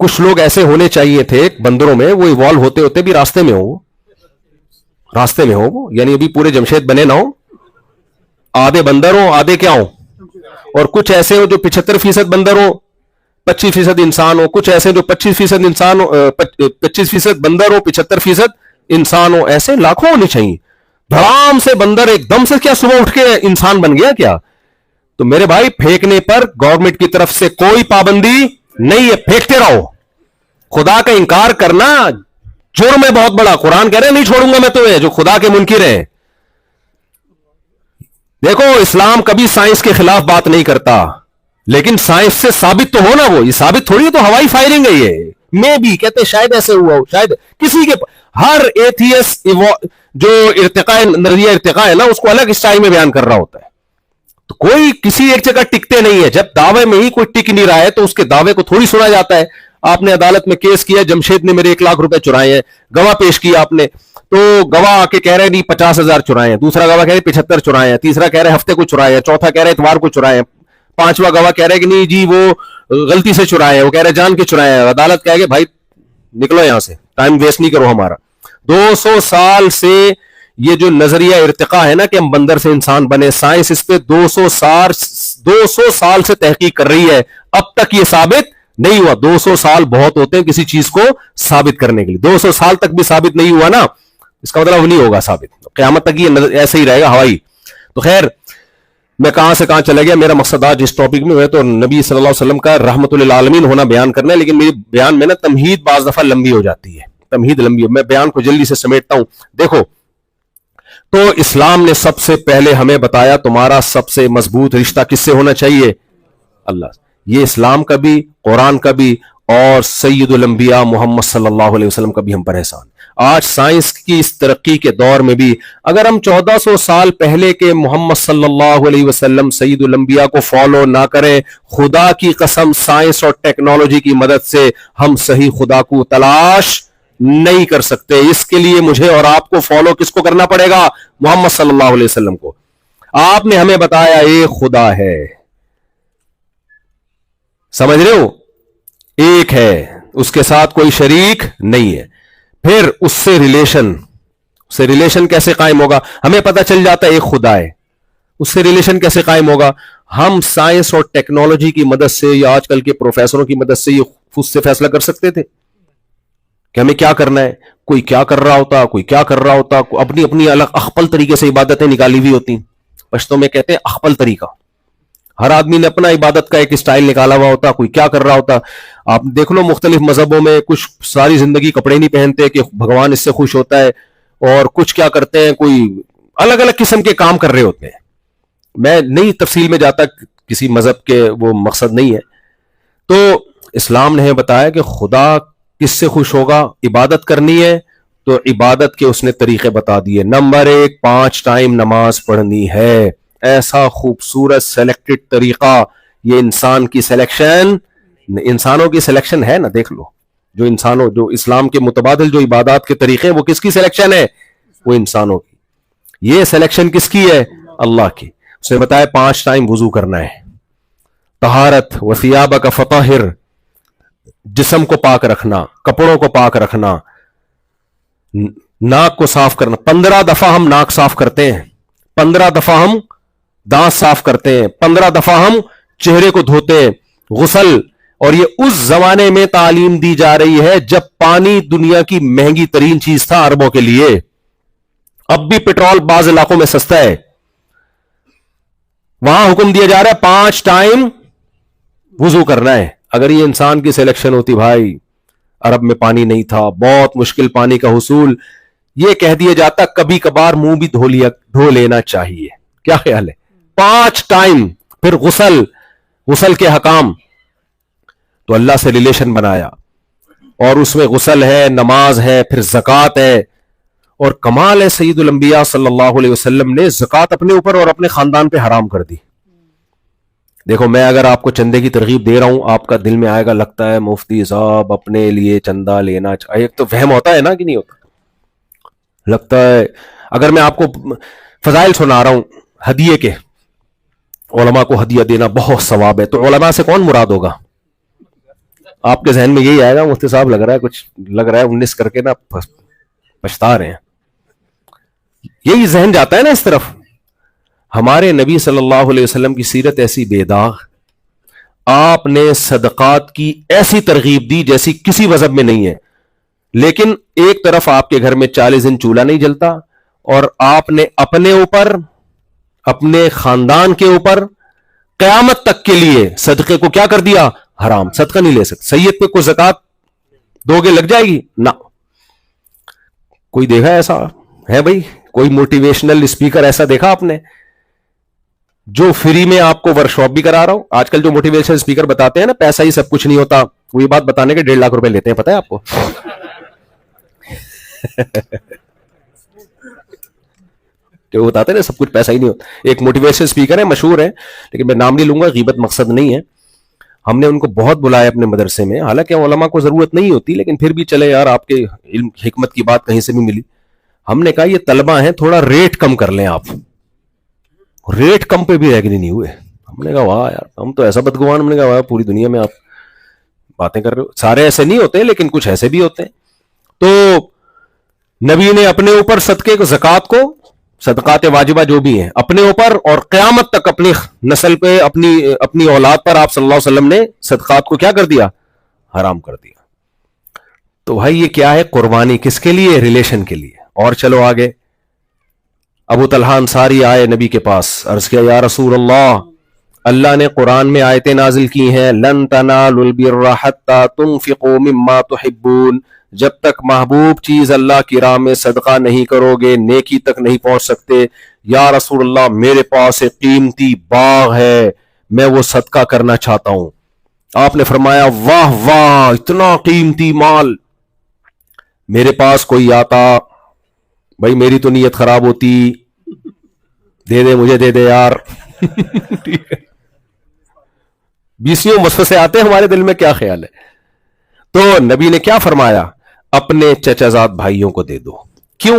کچھ لوگ ایسے ہونے چاہیے تھے بندروں میں, وہ ایوالو ہوتے ہوتے بھی راستے میں ہو, راستے میں ہو وہ, یعنی ابھی پورے جمشید بنے نہ ہو, آدھے بندر ہو آدھے کیا ہو, اور کچھ ایسے ہو جو 75% بندر ہو 25% انسان ہو, کچھ ایسے جو 25% انسان ہو 25% بندر ہو 75% انسان ہو, ایسے لاکھوں ہونے چاہیے. دھڑام سے بندر ایک دم سے کیا صبح اٹھ کے انسان بن گیا کیا؟ تو میرے بھائی پھینکنے پر گورنمنٹ کی طرف سے کوئی پابندی نہیں ہے, پھینکتے رہو. خدا کا انکار کرنا جرم ہے بہت بڑا. قرآن کہہ رہے نہیں چھوڑوں گا میں تمہیں جو خدا کے منکر ہیں. دیکھو اسلام کبھی سائنس کے خلاف بات نہیں کرتا, لیکن سائنس سے ثابت تو ہو نا, وہ یہ ثابت تھوڑی ہے تو ہوائی فائرنگ ہے یہ. میں بھی کہتے شاید ایسے ہوا ہو, شاید کسی کے, ہر ایتھیس جو ارتقاء نظریہ ارتقاء ہے نا اس کو الگ اسٹائل میں بیان کر رہا ہوتا ہے. تو کوئی کسی ایک جگہ ٹکتے نہیں ہے. جب دعوے میں ہی کوئی ٹک نہیں رہا ہے تو اس کے دعوے کو تھوڑی سنا جاتا ہے. آپ نے عدالت میں کیس کیا, جمشید نے میرے 1 لاکھ روپے چرائے ہیں, گواہ پیش کیا آپ نے, تو گواہ آ کے کہہ رہے نہیں 50,000 چرائے ہیں, دوسرا گواہ کہہ رہے 75 چرائے ہیں, تیسرا کہہ رہے ہفتے کو چرائے ہیں, چوتھا کہہ رہے اتوار کو چرائے ہیں, پانچواں گواہ کہہ رہے کہ نہیں جی وہ غلطی سے چرائے ہیں, وہ کہہ رہے جان کے چرائے ہیں. عدالت کہے کہ بھائی نکلو یہاں سے, ٹائم ویسٹ نہیں کرو ہمارا. 200 سال سے یہ جو نظریہ ارتقاء ہے نا کہ ہم بندر سے انسان بنے, سائنس اس پہ 200 سال سے تحقیق کر رہی ہے, اب تک یہ ثابت نہیں ہوا. 200 سال بہت ہوتے ہیں کسی چیز کو ثابت کرنے کے لیے. 200 سال تک بھی ثابت نہیں ہوا نا, اس کا مطلب نہیں ہوگا ثابت, قیامت تک یہ ایسے ہی رہے گا ہوائی. تو خیر میں کہاں سے کہاں چلا گیا. میرا مقصد آج اس ٹاپک میں ہے تو نبی صلی اللہ علیہ وسلم کا رحمت للعالمین ہونا بیان کرنا ہے, لیکن میری بیان میں نا تمہید بعض دفعہ لمبی ہو جاتی ہے, تمہید لمبی ہو, میں بیان کو جلدی سے سمیٹتا ہوں. دیکھو تو اسلام نے سب سے پہلے ہمیں بتایا تمہارا سب سے مضبوط رشتہ کس سے ہونا چاہیے؟ اللہ. یہ اسلام کا بھی, قرآن کا بھی, اور سید الانبیاء محمد صلی اللہ علیہ وسلم کا بھی ہم پر احسان. آج سائنس کی اس ترقی کے دور میں بھی اگر ہم 1400 سال پہلے کے محمد صلی اللہ علیہ وسلم سید الانبیاء کو فالو نہ کریں, خدا کی قسم سائنس اور ٹیکنالوجی کی مدد سے ہم صحیح خدا کو تلاش نہیں کر سکتے. اس کے لیے مجھے اور آپ کو فالو کس کو کرنا پڑے گا؟ محمد صلی اللہ علیہ وسلم کو. آپ نے ہمیں بتایا ایک خدا ہے, سمجھ رہے ہو, ایک ہے, اس کے ساتھ کوئی شریک نہیں ہے. پھر اس سے ریلیشن کیسے قائم ہوگا؟ ہمیں پتہ چل جاتا ہے ایک خدا ہے, اس سے ریلیشن کیسے قائم ہوگا؟ ہم سائنس اور ٹیکنالوجی کی مدد سے یا آج کل کے پروفیسروں کی مدد سے یہ خود سے فیصلہ کر سکتے تھے کہ ہمیں کیا کرنا ہے. کوئی کیا کر رہا ہوتا, کوئی کیا کر رہا ہوتا, اپنی اپنی الگ اخپل طریقے سے عبادتیں نکالی ہوئی ہوتی. پشتوں میں کہتے ہیں اخپل طریقہ, ہر آدمی نے اپنا عبادت کا ایک اسٹائل نکالا ہوا ہوتا, کوئی کیا کر رہا ہوتا. آپ دیکھ لو مختلف مذہبوں میں کچھ ساری زندگی کپڑے نہیں پہنتے کہ بھگوان اس سے خوش ہوتا ہے, اور کچھ کیا کرتے ہیں, کوئی الگ الگ قسم کے کام کر رہے ہوتے ہیں. میں نہیں تفصیل میں جاتا, کسی مذہب کے وہ مقصد نہیں ہے. تو اسلام نے ہمیں بتایا کہ خدا کس سے خوش ہوگا, عبادت کرنی ہے تو عبادت کے اس نے طریقے بتا دیے. نمبر 1, 5 ٹائم نماز پڑھنی ہے. ایسا خوبصورت سلیکٹڈ طریقہ, یہ انسان کی سلیکشن, انسانوں کی سلیکشن ہے نا, دیکھ لو جو انسانوں, جو اسلام کے متبادل جو عبادات کے طریقے وہ کس کی سلیکشن ہے؟ وہ انسانوں کی. یہ سلیکشن کس کی ہے؟ اللہ کی. اس نے بتایا 5 ٹائم وضو کرنا ہے, طہارت وثیابک فطہر, جسم کو پاک رکھنا, کپڑوں کو پاک رکھنا, ناک کو صاف کرنا. 15 دفعہ ہم ناک صاف کرتے ہیں, 15 دفعہ ہم دانت صاف کرتے ہیں, 15 دفعہ ہم چہرے کو دھوتے ہیں, غسل. اور یہ اس زمانے میں تعلیم دی جا رہی ہے جب پانی دنیا کی مہنگی ترین چیز تھا عربوں کے لیے. اب بھی پیٹرول بعض علاقوں میں سستا ہے, وہاں حکم دیا جا رہا ہے 5 ٹائم وضو کرنا ہے. اگر یہ انسان کی سلیکشن ہوتی, بھائی عرب میں پانی نہیں تھا, بہت مشکل پانی کا حصول, یہ کہہ دیا جاتا کبھی کبھار منہ بھی دھو لینا چاہیے. کیا خیال ہے؟ 5 ٹائم. پھر غسل کے حکام, تو اللہ سے ریلیشن بنایا, اور اس میں غسل ہے, نماز ہے, پھر زکوٰۃ ہے. اور کمال ہے سید الانبیاء صلی اللہ علیہ وسلم نے زکوٰۃ اپنے اوپر اور اپنے خاندان پہ حرام کر دی. دیکھو میں اگر آپ کو چندے کی ترغیب دے رہا ہوں, آپ کا دل میں آئے گا لگتا ہے مفتی صاحب اپنے لیے چندہ لینا چاہیے. ایک تو وہم ہوتا ہے نا کہ نہیں ہوتا, لگتا ہے. اگر میں آپ کو فضائل سنا رہا ہوں ہدیے کے, علماء کو ہدیہ دینا بہت ثواب ہے, تو علماء سے کون مراد ہوگا؟ آپ کے ذہن میں یہی آئے گا مفتی صاحب لگ رہا ہے کچھ لگ رہا ہے 19 کر کے نا پچھتا رہے ہیں. یہی ذہن جاتا ہے نا اس طرف. ہمارے نبی صلی اللہ علیہ وسلم کی سیرت ایسی بے داغ, آپ نے صدقات کی ایسی ترغیب دی جیسی کسی مذہب میں نہیں ہے, لیکن ایک طرف آپ کے گھر میں 40 دن چولہا نہیں جلتا, اور آپ نے اپنے اوپر اپنے خاندان کے اوپر قیامت تک کے لیے صدقے کو کیا کر دیا؟ حرام. صدقہ نہیں لے سکتے. سید پہ کوئی زکات دو گے لگ جائے گی نہ. کوئی دیکھا ایسا ہے بھائی؟ کوئی موٹیویشنل اسپیکر ایسا دیکھا آپ نے جو فری میں آپ کو ورک شاپ بھی کرا رہا ہو؟ آج کل جو موٹیویشنل اسپیکر بتاتے ہیں نا پیسہ ہی سب کچھ نہیں ہوتا, وہ یہ بات بتانے کے 1.5 لاکھ روپے لیتے ہیں, پتہ ہے آپ کو؟ کہ وہ بتاتے ہیں نا سب کچھ پیسہ ہی نہیں ہوتا. ایک موٹیویشنل اسپیکر ہے, مشہور ہے, لیکن میں نام نہیں لوں گا, غیبت مقصد نہیں ہے. ہم نے ان کو بہت بلایا اپنے مدرسے میں, حالانکہ علماء کو ضرورت نہیں ہوتی, لیکن پھر بھی چلے یار آپ کے علم حکمت کی بات کہیں سے بھی ملی. ہم نے کہا یہ طلبہ ہیں, تھوڑا ریٹ کم کر لیں آپ. ریٹ کم پہ بھی ایگری نہیں ہوئے. ہم نے کہا واہ یار, ہم تو ایسا بدگمان. ہم نے کہا واہ, پوری دنیا میں آپ باتیں کر رہے ہو. سارے ایسے نہیں ہوتے, لیکن کچھ ایسے بھی ہوتے ہیں. تو نبی نے اپنے اوپر صدقے کو, زکات کو, صدقات واجبہ جو بھی ہیں اپنے اوپر, اور قیامت تک اپنی نسل پہ, اپنی اولاد پر آپ صلی اللہ علیہ وسلم نے صدقات کو کیا کر دیا؟ حرام کر دیا. تو بھائی یہ کیا ہے؟ قربانی کس کے لیے؟ ریلیشن کے لیے. اور چلو آگے. ابو طلحہ انصاری آئے نبی کے پاس, عرض کیا یا رسول اللہ, اللہ نے قرآن میں آیتیں نازل کی ہیں, لن تنالوا البر حتى تنفقوا مما تحبون, جب تک محبوب چیز اللہ کی راہ میں صدقہ نہیں کرو گے نیکی تک نہیں پہنچ سکتے. یا رسول اللہ میرے پاس ایک قیمتی باغ ہے, میں وہ صدقہ کرنا چاہتا ہوں. آپ نے فرمایا واہ واہ, اتنا قیمتی مال. میرے پاس کوئی آتا, بھائی میری تو نیت خراب ہوتی, دے دے مجھے, دے دے یار. بیسیوں وسوسے آتے ہیں ہمارے دل میں, کیا خیال ہے؟ تو نبی نے کیا فرمایا؟ اپنے چچا زاد بھائیوں کو دے دو. کیوں؟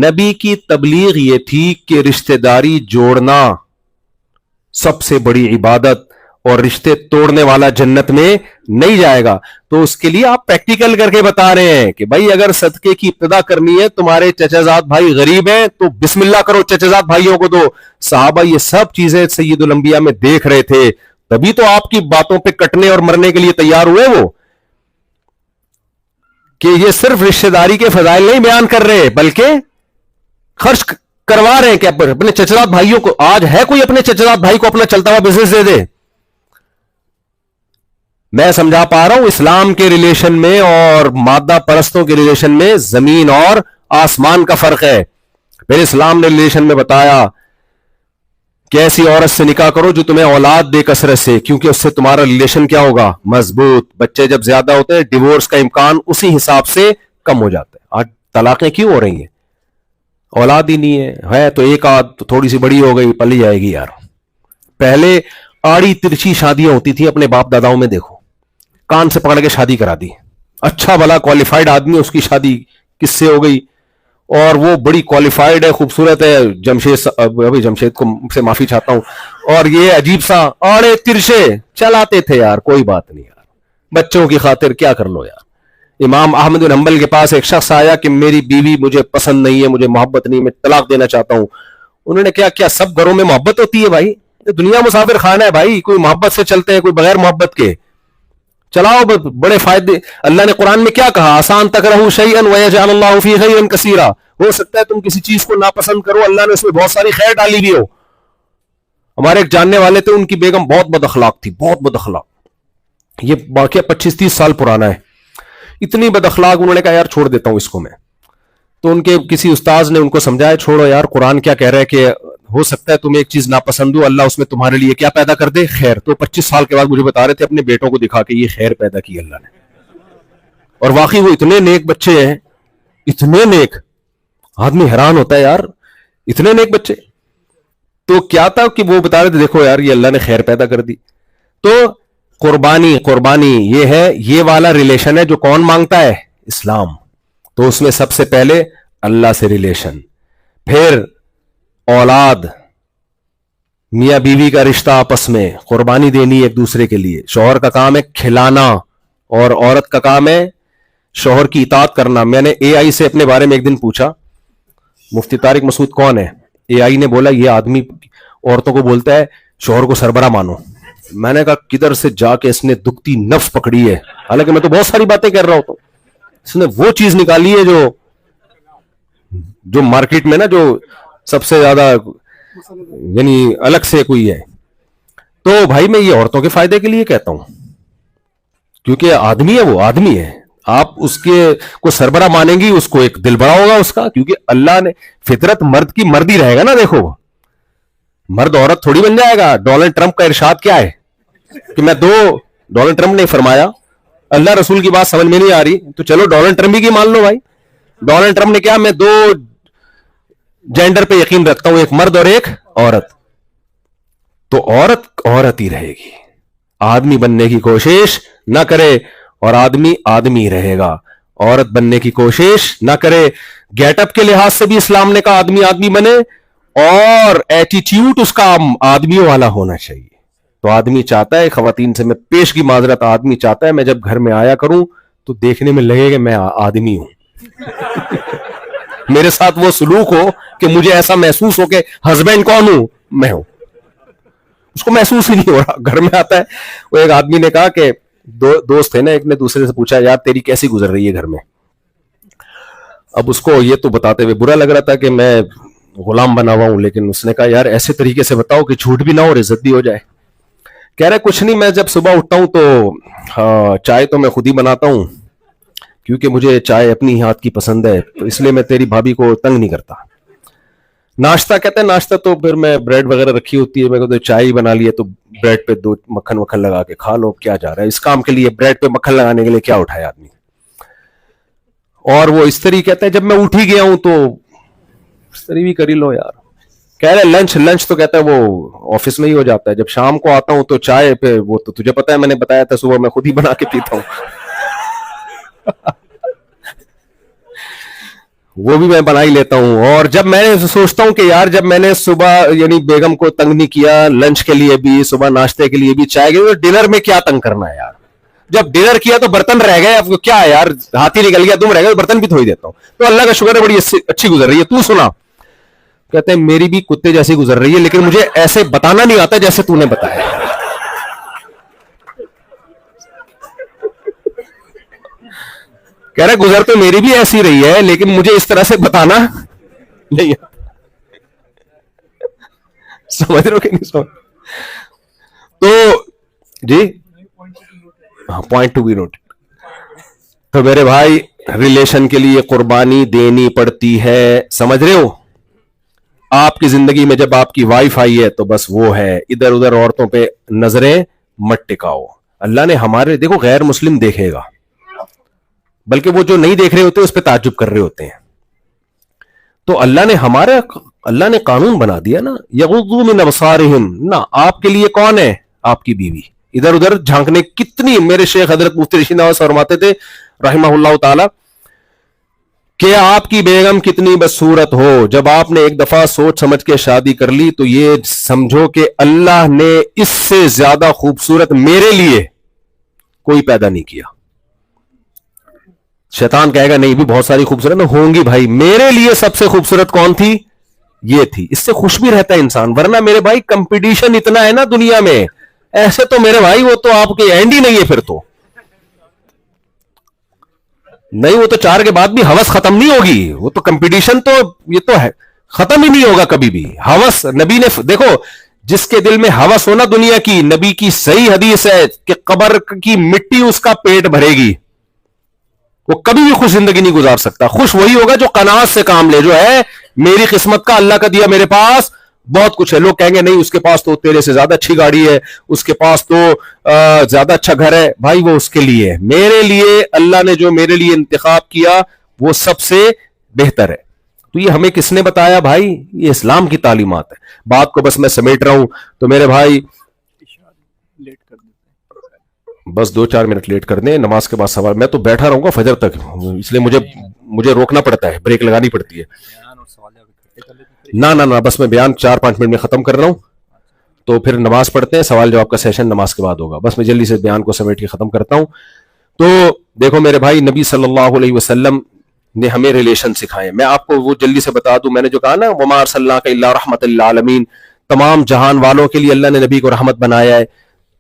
نبی کی تبلیغ یہ تھی کہ رشتہ داری جوڑنا سب سے بڑی عبادت, اور رشتے توڑنے والا جنت میں نہیں جائے گا. تو اس کے لیے آپ پریکٹیکل کر کے بتا رہے ہیں کہ بھائی اگر صدقے کی ابتدا کرنی ہے, تمہارے چچا زاد بھائی غریب ہیں تو بسم اللہ کرو, چچا زاد بھائیوں کو دو. صحابہ یہ سب چیزیں سید الانبیاء میں دیکھ رہے تھے, تبھی تو آپ کی باتوں پہ کٹنے اور مرنے کے لیے تیار ہوئے وہ, کہ یہ صرف رشتہ داری کے فضائل نہیں بیان کر رہے بلکہ خرچ کروا رہے ہیں کہ اپنے چچا زاد بھائیوں کو. آج ہے کوئی اپنے چچا زاد بھائی کو اپنا چلتا ہوا بزنس دے دے؟ میں سمجھا پا رہا ہوں, اسلام کے ریلیشن میں اور مادہ پرستوں کے ریلیشن میں زمین اور آسمان کا فرق ہے. پھر اسلام نے ریلیشن میں بتایا کہ ایسی عورت سے نکاح کرو جو تمہیں اولاد دے کثرت سے, کیونکہ اس سے تمہارا ریلیشن کیا ہوگا؟ مضبوط. بچے جب زیادہ ہوتے ہیں ڈیورس کا امکان اسی حساب سے کم ہو جاتا ہے. آج طلاقیں کیوں ہو رہی ہیں؟ اولاد ہی نہیں ہے تو ایک آدھ تو تھوڑی سی بڑی ہو گئی, پلی جائے گی یار. پہلے آڑی ترچھی شادیاں ہوتی تھی, اپنے باپ داداؤں میں دیکھو, کان سے پکڑ کے شادی کرا دی. اچھا بھلا کوالیفائڈ آدمی, اس کی شادی کس سے ہو گئی؟ اور وہ بڑی کوالیفائڈ ہے, خوبصورت ہے, جمشید کو سے معافی چاہتا ہوں, اور یہ عجیب سا آڑے ترشے چلاتے تھے یار. کوئی بات نہیں یار, بچوں کی خاطر کیا کر لو یار. امام احمد بن حنبل کے پاس ایک شخص آیا کہ میری بیوی مجھے پسند نہیں ہے, مجھے محبت نہیں, میں طلاق دینا چاہتا ہوں. انہوں نے کیا سب گھروں میں محبت ہوتی ہے بھائی؟ دنیا مسافر خانہ ہے بھائی, کوئی محبت سے چلتے ہیں, کوئی بغیر محبت کے. چلاؤ بڑے فائدے. اللہ نے قرآن میں کیا کہا؟ آسان تکرہوا شیئا ویجعل اللہ فیہ خیرا کثیرا. ہو سکتا ہے تم کسی چیز کو ناپسند کرو, اللہ نے اس میں بہت ساری خیر ڈالی بھی ہو. ہمارے ایک جاننے والے تھے, ان کی بیگم بہت بد اخلاق تھی, بہت بد اخلاق. یہ واقعہ 25-30 سال پرانا ہے. اتنی بد اخلاق, انہوں نے کہا یار چھوڑ دیتا ہوں اس کو میں. تو ان کے کسی استاذ نے ان کو سمجھایا, چھوڑو یار, قرآن کیا کہہ رہا ہے کہ ہو سکتا ہے تمہیں ایک چیز ناپسند ہو, اللہ اس میں تمہارے لیے کیا پیدا کر دے؟ خیر. تو 25 سال کے بعد مجھے بتا رہے تھے اپنے بیٹوں کو دکھا کے, یہ خیر پیدا کی اللہ نے. اور واقعی وہ اتنے نیک بچے ہیں, اتنے نیک, آدمی حیران ہوتا ہے یار, اتنے نیک بچے. تو کیا تھا کہ وہ بتا رہے تھے دیکھو یار یہ اللہ نے خیر پیدا کر دی. تو قربانی یہ ہے, یہ والا ریلیشن ہے جو کون مانگتا ہے؟ اسلام. تو اس میں سب سے پہلے اللہ سے ریلیشن, پھر اولاد, میاں بیوی کا رشتہ, آپس میں قربانی دینی ایک دوسرے کے لیے. شوہر کا کام ہے کھلانا اور عورت کا کام ہے شوہر کی اطاعت کرنا. میں نے اے آئی سے اپنے بارے میں ایک دن پوچھا مفتی طارق مسعود کون ہے. اے آئی نے بولا یہ آدمی عورتوں کو بولتا ہے شوہر کو سربراہ مانو. میں نے کہا کدھر سے جا کے اس نے دکھتی نفس پکڑی ہے, حالانکہ میں تو بہت ساری باتیں کر رہا ہوتا ہوں. اس نے وہ چیز نکالی ہے جو مارکیٹ میں نا جو سب سے زیادہ یعنی الگ سے کوئی ہے. تو بھائی میں یہ عورتوں کے فائدے کے لیے کہتا ہوں, کیونکہ آدمی ہے, وہ آدمی ہے. آپ اس کے کو سربراہ مانیں گی, اس کو ایک دل بڑا ہوگا اس کا, کیونکہ اللہ نے فطرت مرد کی مرد ہی رہے گا نا. دیکھو مرد عورت تھوڑی بن جائے گا. ڈونلڈ ٹرمپ کا ارشاد کیا ہے کہ میں ڈونلڈ ٹرمپ نے فرمایا اللہ رسول کی بات سمجھ میں نہیں آ رہی تو چلو ڈونلڈ ٹرمپ ہی کی مان لو. بھائی ڈونلڈ ٹرمپ نے کیا, میں 2 جینڈر پہ یقین رکھتا ہوں, ایک مرد اور ایک عورت. تو عورت عورت ہی رہے گی, آدمی بننے کی کوشش نہ کرے اور آدمی آدمی رہے گا. عورت بننے کی کوشش نہ کرے. گیٹ اپ کے لحاظ سے بھی اسلام نے کہا آدمی آدمی بنے, اور ایٹیٹیوڈ اس کا آدمیوں والا ہونا چاہیے. تو آدمی چاہتا ہے, خواتین سے میں پیش کی معذرت, آدمی چاہتا ہے میں جب گھر میں آیا کروں تو دیکھنے میں لگے کہ میں آدمی ہوں, میرے ساتھ وہ سلوک ہو کہ مجھے ایسا محسوس ہو کہ ہسبینڈ کون ہوں, میں ہوں. اس کو محسوس ہی نہیں ہو رہا. گھر میں آتا ہے, وہ ایک آدمی نے کہا کہ دوست تھے نا, ایک نے دوسرے سے پوچھا یار تیری کیسی گزر رہی ہے گھر میں. اب اس کو یہ تو بتاتے ہوئے برا لگ رہا تھا کہ میں غلام بنا ہوا ہوں, لیکن اس نے کہا یار ایسے طریقے سے بتاؤ کہ جھوٹ بھی نہ ہو اور عزت بھی ہو جائے. کہہ رہے کچھ نہیں, میں جب صبح اٹھتا ہوں تو چائے تو میں خود ہی بناتا ہوں, کیونکہ مجھے چائے اپنی ہاتھ کی پسند ہے, تو اس لیے میں تیری بھابھی کو تنگ نہیں کرتا. ناشتہ کہتے ہیں ناشتہ تو پھر میں بریڈ وغیرہ رکھی ہوتی ہے, میں کہتا چائے ہی بنا لی ہے تو بریڈ پہ 2 مکھن وکھن لگا کے کھا لو, کیا جا رہا ہے اس کام کے لیے, بریڈ پہ مکھن لگانے کے لیے کیا اٹھایا آدمی. اور وہ اس طریقے کہتے ہیں جب میں اٹھ ہی گیا ہوں تو اس طریقے بھی کر ہی لو یار. کہہ رہے لنچ تو کہتا ہے وہ آفس میں ہی ہو جاتا ہے, جب شام کو آتا ہوں تو چائے پہ وہ تو تجھے پتا ہے میں نے بتایا تھا صبح میں خود ہی بنا کے پیتا ہوں. وہ بھی میں بنا ہی لیتا ہوں. اور جب میں سوچتا ہوں کہ یار جب میں نے صبح یعنی بیگم کو تنگ نہیں کیا, لنچ کے لیے بھی, صبح ناشتے کے لیے بھی, چائے کے لیے, ڈنر میں کیا تنگ کرنا ہے یار. جب ڈنر کیا تو برتن رہ گئے, اب کیا ہے یار, ہاتھی نکل گیا تم رہ گئے, برتن بھی دھو ہی دیتا ہوں. تو اللہ کا شکر ہے بڑی اچھی گزر رہی ہے. تو سنا کہتے ہیں میری بھی کتے جیسی گزر رہی ہے, لیکن مجھے ایسے بتانا نہیں آتا جیسے تو نے بتایا. کہہ رہے گزر تو میری بھی ایسی رہی ہے لیکن مجھے اس طرح سے بتانا نہیں آتا. سمجھ رہے ہو کہ نہیں سمجھ. تو جی پوائنٹ ٹو بی نوٹ. تو میرے بھائی ریلیشن کے لیے قربانی دینی پڑتی ہے, سمجھ رہے ہو. آپ کی زندگی میں جب آپ کی وائف آئی ہے تو بس وہ ہے, ادھر ادھر عورتوں پہ نظریں مت ٹکاؤ. اللہ نے ہمارے دیکھو غیر مسلم دیکھے گا, بلکہ وہ جو نہیں دیکھ رہے ہوتے اس پہ تعجب کر رہے ہوتے ہیں. تو اللہ نے قانون بنا دیا نا, یغضوا من ابصارہم, نہ آپ کے لیے کون ہے, آپ کی بیوی. ادھر ادھر جھانکنے کتنی, میرے شیخ حضرت مفتی رشید نواز فرماتے تھے رحمہ اللہ تعالی کہ آپ کی بیگم کتنی بدصورت ہو, جب آپ نے ایک دفعہ سوچ سمجھ کے شادی کر لی تو یہ سمجھو کہ اللہ نے اس سے زیادہ خوبصورت میرے لیے کوئی پیدا نہیں کیا. شیطان کہے گا نہیں بھی بہت ساری خوبصورت ہوں گی, بھائی میرے لیے سب سے خوبصورت کون تھی, یہ تھی. اس سے خوش بھی رہتا ہے انسان, ورنہ میرے بھائی کمپٹیشن اتنا ہے نا دنیا میں, ایسے تو میرے بھائی وہ تو آپ کے اینڈ ہی نہیں ہے. پھر تو نہیں, وہ تو 4 کے بعد بھی ہوس ختم نہیں ہوگی, وہ تو کمپٹیشن تو یہ تو ہے ختم ہی نہیں ہوگا کبھی بھی. ہوس نبی نے دیکھو, جس کے دل میں ہوس ہونا دنیا کی, نبی کی صحیح حدیث ہے کہ قبر کی مٹی اس کا پیٹ بھرے گی, وہ کبھی بھی خوش زندگی نہیں گزار سکتا. خوش وہی ہوگا جو قناعت سے کام لے, جو ہے میری قسمت کا اللہ کا دیا, میرے پاس بہت کچھ ہے. لوگ کہیں گے نہیں اس کے پاس تو تیرے سے زیادہ اچھی گاڑی ہے, اس کے پاس تو زیادہ اچھا گھر ہے. بھائی وہ اس کے لیے, میرے لیے اللہ نے جو میرے لیے انتخاب کیا وہ سب سے بہتر ہے. تو یہ ہمیں کس نے بتایا بھائی, یہ اسلام کی تعلیمات ہے. بات کو بس میں سمیٹ رہا ہوں. تو میرے بھائی بس 2-4 منٹ لیٹ کر دیں, نماز کے بعد سوال. میں تو بیٹھا رہوں گا فجر تک, اس لیے مجھے روکنا پڑتا ہے, بریک لگانی پڑتی ہے. نہ بس میں بیان 4-5 منٹ میں ختم کر رہا ہوں, تو پھر نماز پڑھتے ہیں, سوال جواب کا سیشن نماز کے بعد ہوگا. بس میں جلدی سے بیان کو سمیٹ کے ختم کرتا ہوں. تو دیکھو میرے بھائی, نبی صلی اللہ علیہ وسلم نے ہمیں ریلیشن سکھائے. میں آپ کو وہ جلدی سے بتا دوں, میں نے جو کہا نا وما ارسلناک الا رحمۃ للعالمین, تمام جہان والوں کے لیے اللہ نے نبی کو رحمت بنایا ہے.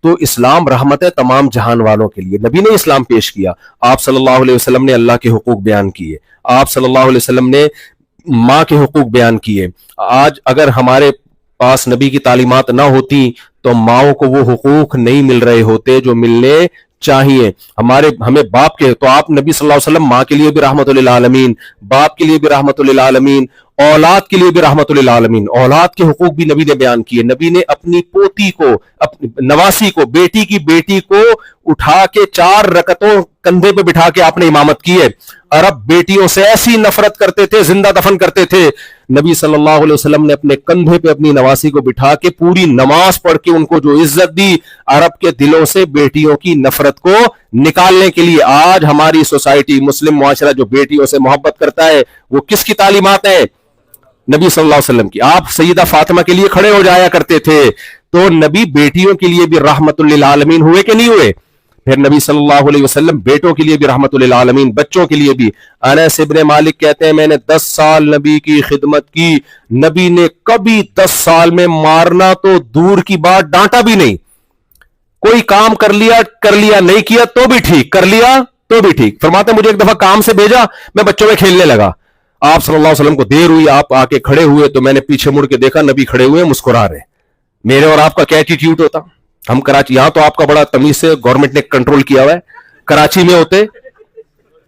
تو اسلام رحمت ہے تمام جہان والوں کے لیے. نبی نے اسلام پیش کیا, آپ صلی اللہ علیہ وسلم نے اللہ کے حقوق بیان کیے, آپ صلی اللہ علیہ وسلم نے ماں کے حقوق بیان کیے. آج اگر ہمارے پاس نبی کی تعلیمات نہ ہوتی تو ماؤں کو وہ حقوق نہیں مل رہے ہوتے جو ملنے چاہیے. ہمیں باپ کے, تو آپ نبی صلی اللہ علیہ وسلم ماں کے لیے بھی رحمت للعالمین, باپ کے لیے بھی رحمت للعالمین, اولاد کے لیے بھی رحمت للعالمین. اولاد کے حقوق بھی نبی نے بیان کیے. نبی نے اپنی پوتی کو, نواسی کو, بیٹی کی بیٹی کو اٹھا کے 4 رکعتوں کندھے پہ بٹھا کے آپ نے امامت کی ہے. عرب بیٹیوں سے ایسی نفرت کرتے تھے, زندہ دفن کرتے تھے. نبی صلی اللہ علیہ وسلم نے اپنے کندھے پہ اپنی نواسی کو بٹھا کے پوری نماز پڑھ کے ان کو جو عزت دی, عرب کے دلوں سے بیٹیوں کی نفرت کو نکالنے کے لیے. آج ہماری سوسائٹی, مسلم معاشرہ جو بیٹیوں سے محبت کرتا ہے, وہ کس کی تعلیمات ہیں؟ نبی صلی اللہ علیہ وسلم کی. آپ سیدہ فاطمہ کے لیے کھڑے ہو جایا کرتے تھے. تو نبی بیٹیوں کے لیے بھی رحمت للعالمین ہوئے کہ نہیں ہوئے؟ پھر نبی صلی اللہ علیہ وسلم بیٹوں کے لیے بھی رحمت للعالمین, بچوں کے لیے بھی. انس ابن مالک کہتے ہیں میں نے 10 سال نبی کی خدمت کی, نبی نے کبھی 10 سال میں مارنا تو دور کی بات, ڈانٹا بھی نہیں. کوئی کام کر لیا, نہیں کیا تو بھی ٹھیک, کر لیا تو بھی ٹھیک. فرماتے مجھے ایک دفعہ کام سے بھیجا, میں بچوں میں کھیلنے لگا, آپ صلی اللہ علیہ وسلم کو دیر ہوئی, آپ آ کے کھڑے ہوئے تو میں نے پیچھے مڑ کے دیکھا نبی کھڑے ہوئے مسکرا رہے. میرے اور آپ کا کیا ایٹیٹیوڈ ہوتا؟ ہم کراچی, یہاں تو آپ کا بڑا تمیز سے گورنمنٹ نے کنٹرول کیا ہوا ہے, کراچی میں ہوتے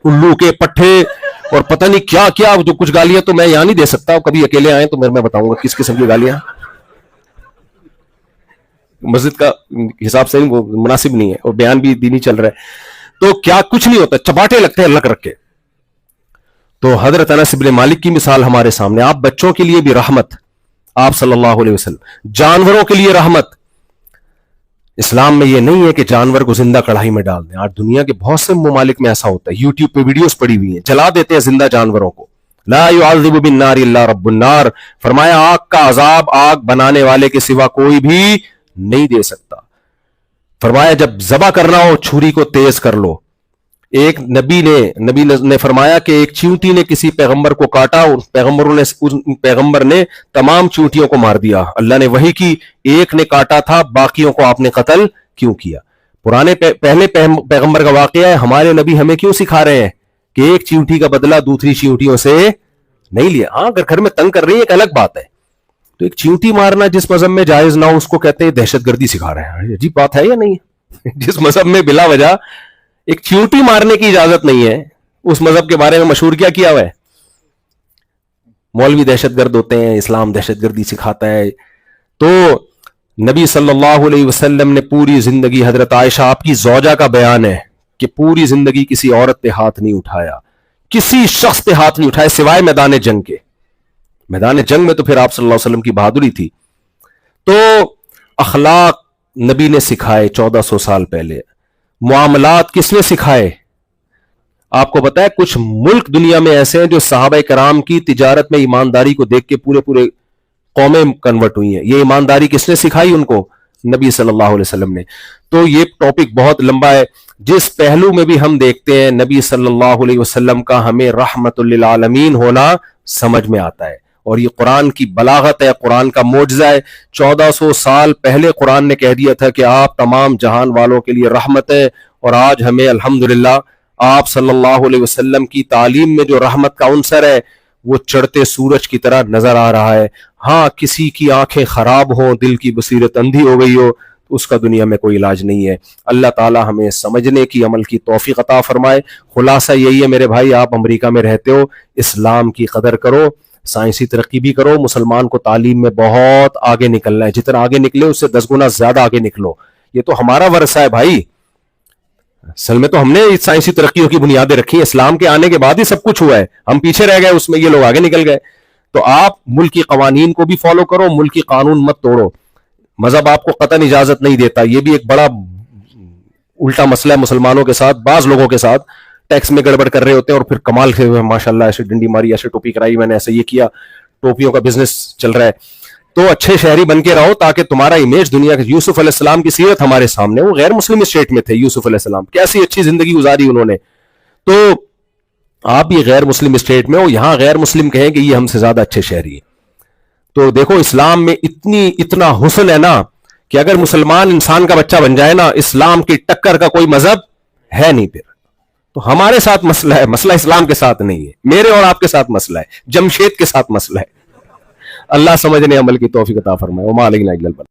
الو کے پٹھے اور پتہ نہیں کیا کیا, جو کچھ گالیاں تو میں یہاں نہیں دے سکتا, کبھی اکیلے آئے تو میں بتاؤں گا کس قسم کی گالیاں. مسجد کا حساب سے وہ مناسب نہیں ہے, اور بیان بھی دینی چل رہا ہے. تو کیا کچھ نہیں ہوتا, چپاٹے لگتے ہیں اللہ رکھ کے. تو حضرت انس بن مالک کی مثال ہمارے سامنے. آپ بچوں کے لیے بھی رحمت, آپ صلی اللہ علیہ وسلم, جانوروں کے لیے رحمت. اسلام میں یہ نہیں ہے کہ جانور کو زندہ کڑھائی میں ڈال دیں. آج دنیا کے بہت سے ممالک میں ایسا ہوتا ہے, یوٹیوب پہ ویڈیوز پڑی ہوئی ہیں, جلا دیتے ہیں زندہ جانوروں کو. لا يعذب بالنار الا رب النار, فرمایا آگ کا عذاب آگ بنانے والے کے سوا کوئی بھی نہیں دے سکتا. فرمایا جب ذبح کرنا ہو چھری کو تیز کر لو. ایک نبی نے فرمایا کہ ایک چیونٹی نے کسی پیغمبر کو کاٹا, پیغمبر نے تمام چیونٹیوں کو مار دیا. اللہ نے وحی کی, ایک نے کاٹا تھا, باقیوں کو آپ نے قتل کیوں کیا؟ پہلے پیغمبر کا واقعہ ہے. ہمارے نبی ہمیں کیوں سکھا رہے ہیں کہ ایک چیونٹی کا بدلہ دوسری چیونٹیوں سے نہیں لیا؟ ہاں اگر گھر میں تنگ کر رہی ہے ایک الگ بات ہے, تو ایک چیونٹی مارنا جس مذہب میں جائز نہ ہو اس کو کہتے ہیں دہشت گردی سکھا رہے ہیں. عجیب بات ہے یا نہیں؟ جس مذہب میں بلا وجہ ایک چیونٹی مارنے کی اجازت نہیں ہے, اس مذہب کے بارے میں مشہور کیا ہوا ہے؟ مولوی دہشت گرد ہوتے ہیں, اسلام دہشت گردی سکھاتا ہے. تو نبی صلی اللہ علیہ وسلم نے پوری زندگی, حضرت عائشہ آپ کی زوجہ کا بیان ہے کہ پوری زندگی کسی عورت پہ ہاتھ نہیں اٹھایا, کسی شخص پہ ہاتھ نہیں اٹھایا سوائے میدان جنگ کے. میدان جنگ میں تو پھر آپ صلی اللہ علیہ وسلم کی بہادری تھی. تو اخلاق نبی نے سکھائے 1400 سال پہلے. معاملات کس نے سکھائے؟ آپ کو پتا ہے کچھ ملک دنیا میں ایسے ہیں جو صحابہ کرام کی تجارت میں ایمانداری کو دیکھ کے پورے قومیں کنورٹ ہوئی ہیں. یہ ایمانداری کس نے سکھائی ان کو؟ نبی صلی اللہ علیہ وسلم نے. تو یہ ٹاپک بہت لمبا ہے. جس پہلو میں بھی ہم دیکھتے ہیں نبی صلی اللہ علیہ وسلم کا ہمیں رحمت للعالمین ہونا سمجھ میں آتا ہے, اور یہ قرآن کی بلاغت ہے, قرآن کا معجزہ ہے. 1400 سال پہلے قرآن نے کہہ دیا تھا کہ آپ تمام جہان والوں کے لیے رحمت ہے, اور آج ہمیں الحمدللہ آپ صلی اللہ علیہ وسلم کی تعلیم میں جو رحمت کا عنصر ہے وہ چڑھتے سورج کی طرح نظر آ رہا ہے. ہاں کسی کی آنکھیں خراب ہوں, دل کی بصیرت اندھی ہو گئی ہو, اس کا دنیا میں کوئی علاج نہیں ہے. اللہ تعالی ہمیں سمجھنے کی, عمل کی توفیق عطا فرمائے. خلاصہ یہی ہے میرے بھائی, آپ امریکہ میں رہتے ہو, اسلام کی قدر کرو, سائنسی ترقی بھی کرو. مسلمان کو تعلیم میں بہت آگے نکلنا ہے, جتنا آگے نکلے اس سے 10 گنا زیادہ آگے نکلو. یہ تو ہمارا ورثہ ہے بھائی. اصل میں تو ہم نے سائنسی ترقیوں کی بنیادیں رکھی ہیں, اسلام کے آنے کے بعد ہی سب کچھ ہوا ہے. ہم پیچھے رہ گئے اس میں, یہ لوگ آگے نکل گئے. تو آپ ملکی قوانین کو بھی فالو کرو, ملکی قانون مت توڑو. مذہب آپ کو قطعاً اجازت نہیں دیتا. یہ بھی ایک بڑا الٹا مسئلہ ہے مسلمانوں کے ساتھ. بعض لوگوں کے ساتھ ٹیکس میں گڑبڑ کر رہے ہوتے ہیں اور پھر کمال سے ماشاءاللہ ایسے ڈنڈی ماری, ایسے ٹوپی کرائی, میں نے ایسے یہ کیا, ٹوپیوں کا بزنس چل رہا ہے. تو اچھے شہری بن کے رہو تاکہ تمہارا امیج دنیا کے. یوسف علیہ السلام کی سیرت ہمارے سامنے, وہ غیر مسلم اسٹیٹ میں تھے یوسف علیہ السلام, کیسی اچھی زندگی گزاری انہوں نے. تو آپ بھی غیر مسلم اسٹیٹ میں ہو, یہاں غیر مسلم کہیں کہ یہ ہم سے زیادہ اچھے شہری ہیں. تو دیکھو اسلام میں اتنا حسن ہے نا کہ اگر مسلمان انسان کا بچہ بن جائے نا, اسلام کی ٹکر کا کوئی مذہب ہے نہیں پھر. تو ہمارے ساتھ مسئلہ ہے, مسئلہ اسلام کے ساتھ نہیں ہے, میرے اور آپ کے ساتھ مسئلہ ہے, جمشید کے ساتھ مسئلہ ہے. اللہ سمجھنے عمل کی توفیق عطا فرمائے. وما علینا الا البلاغ.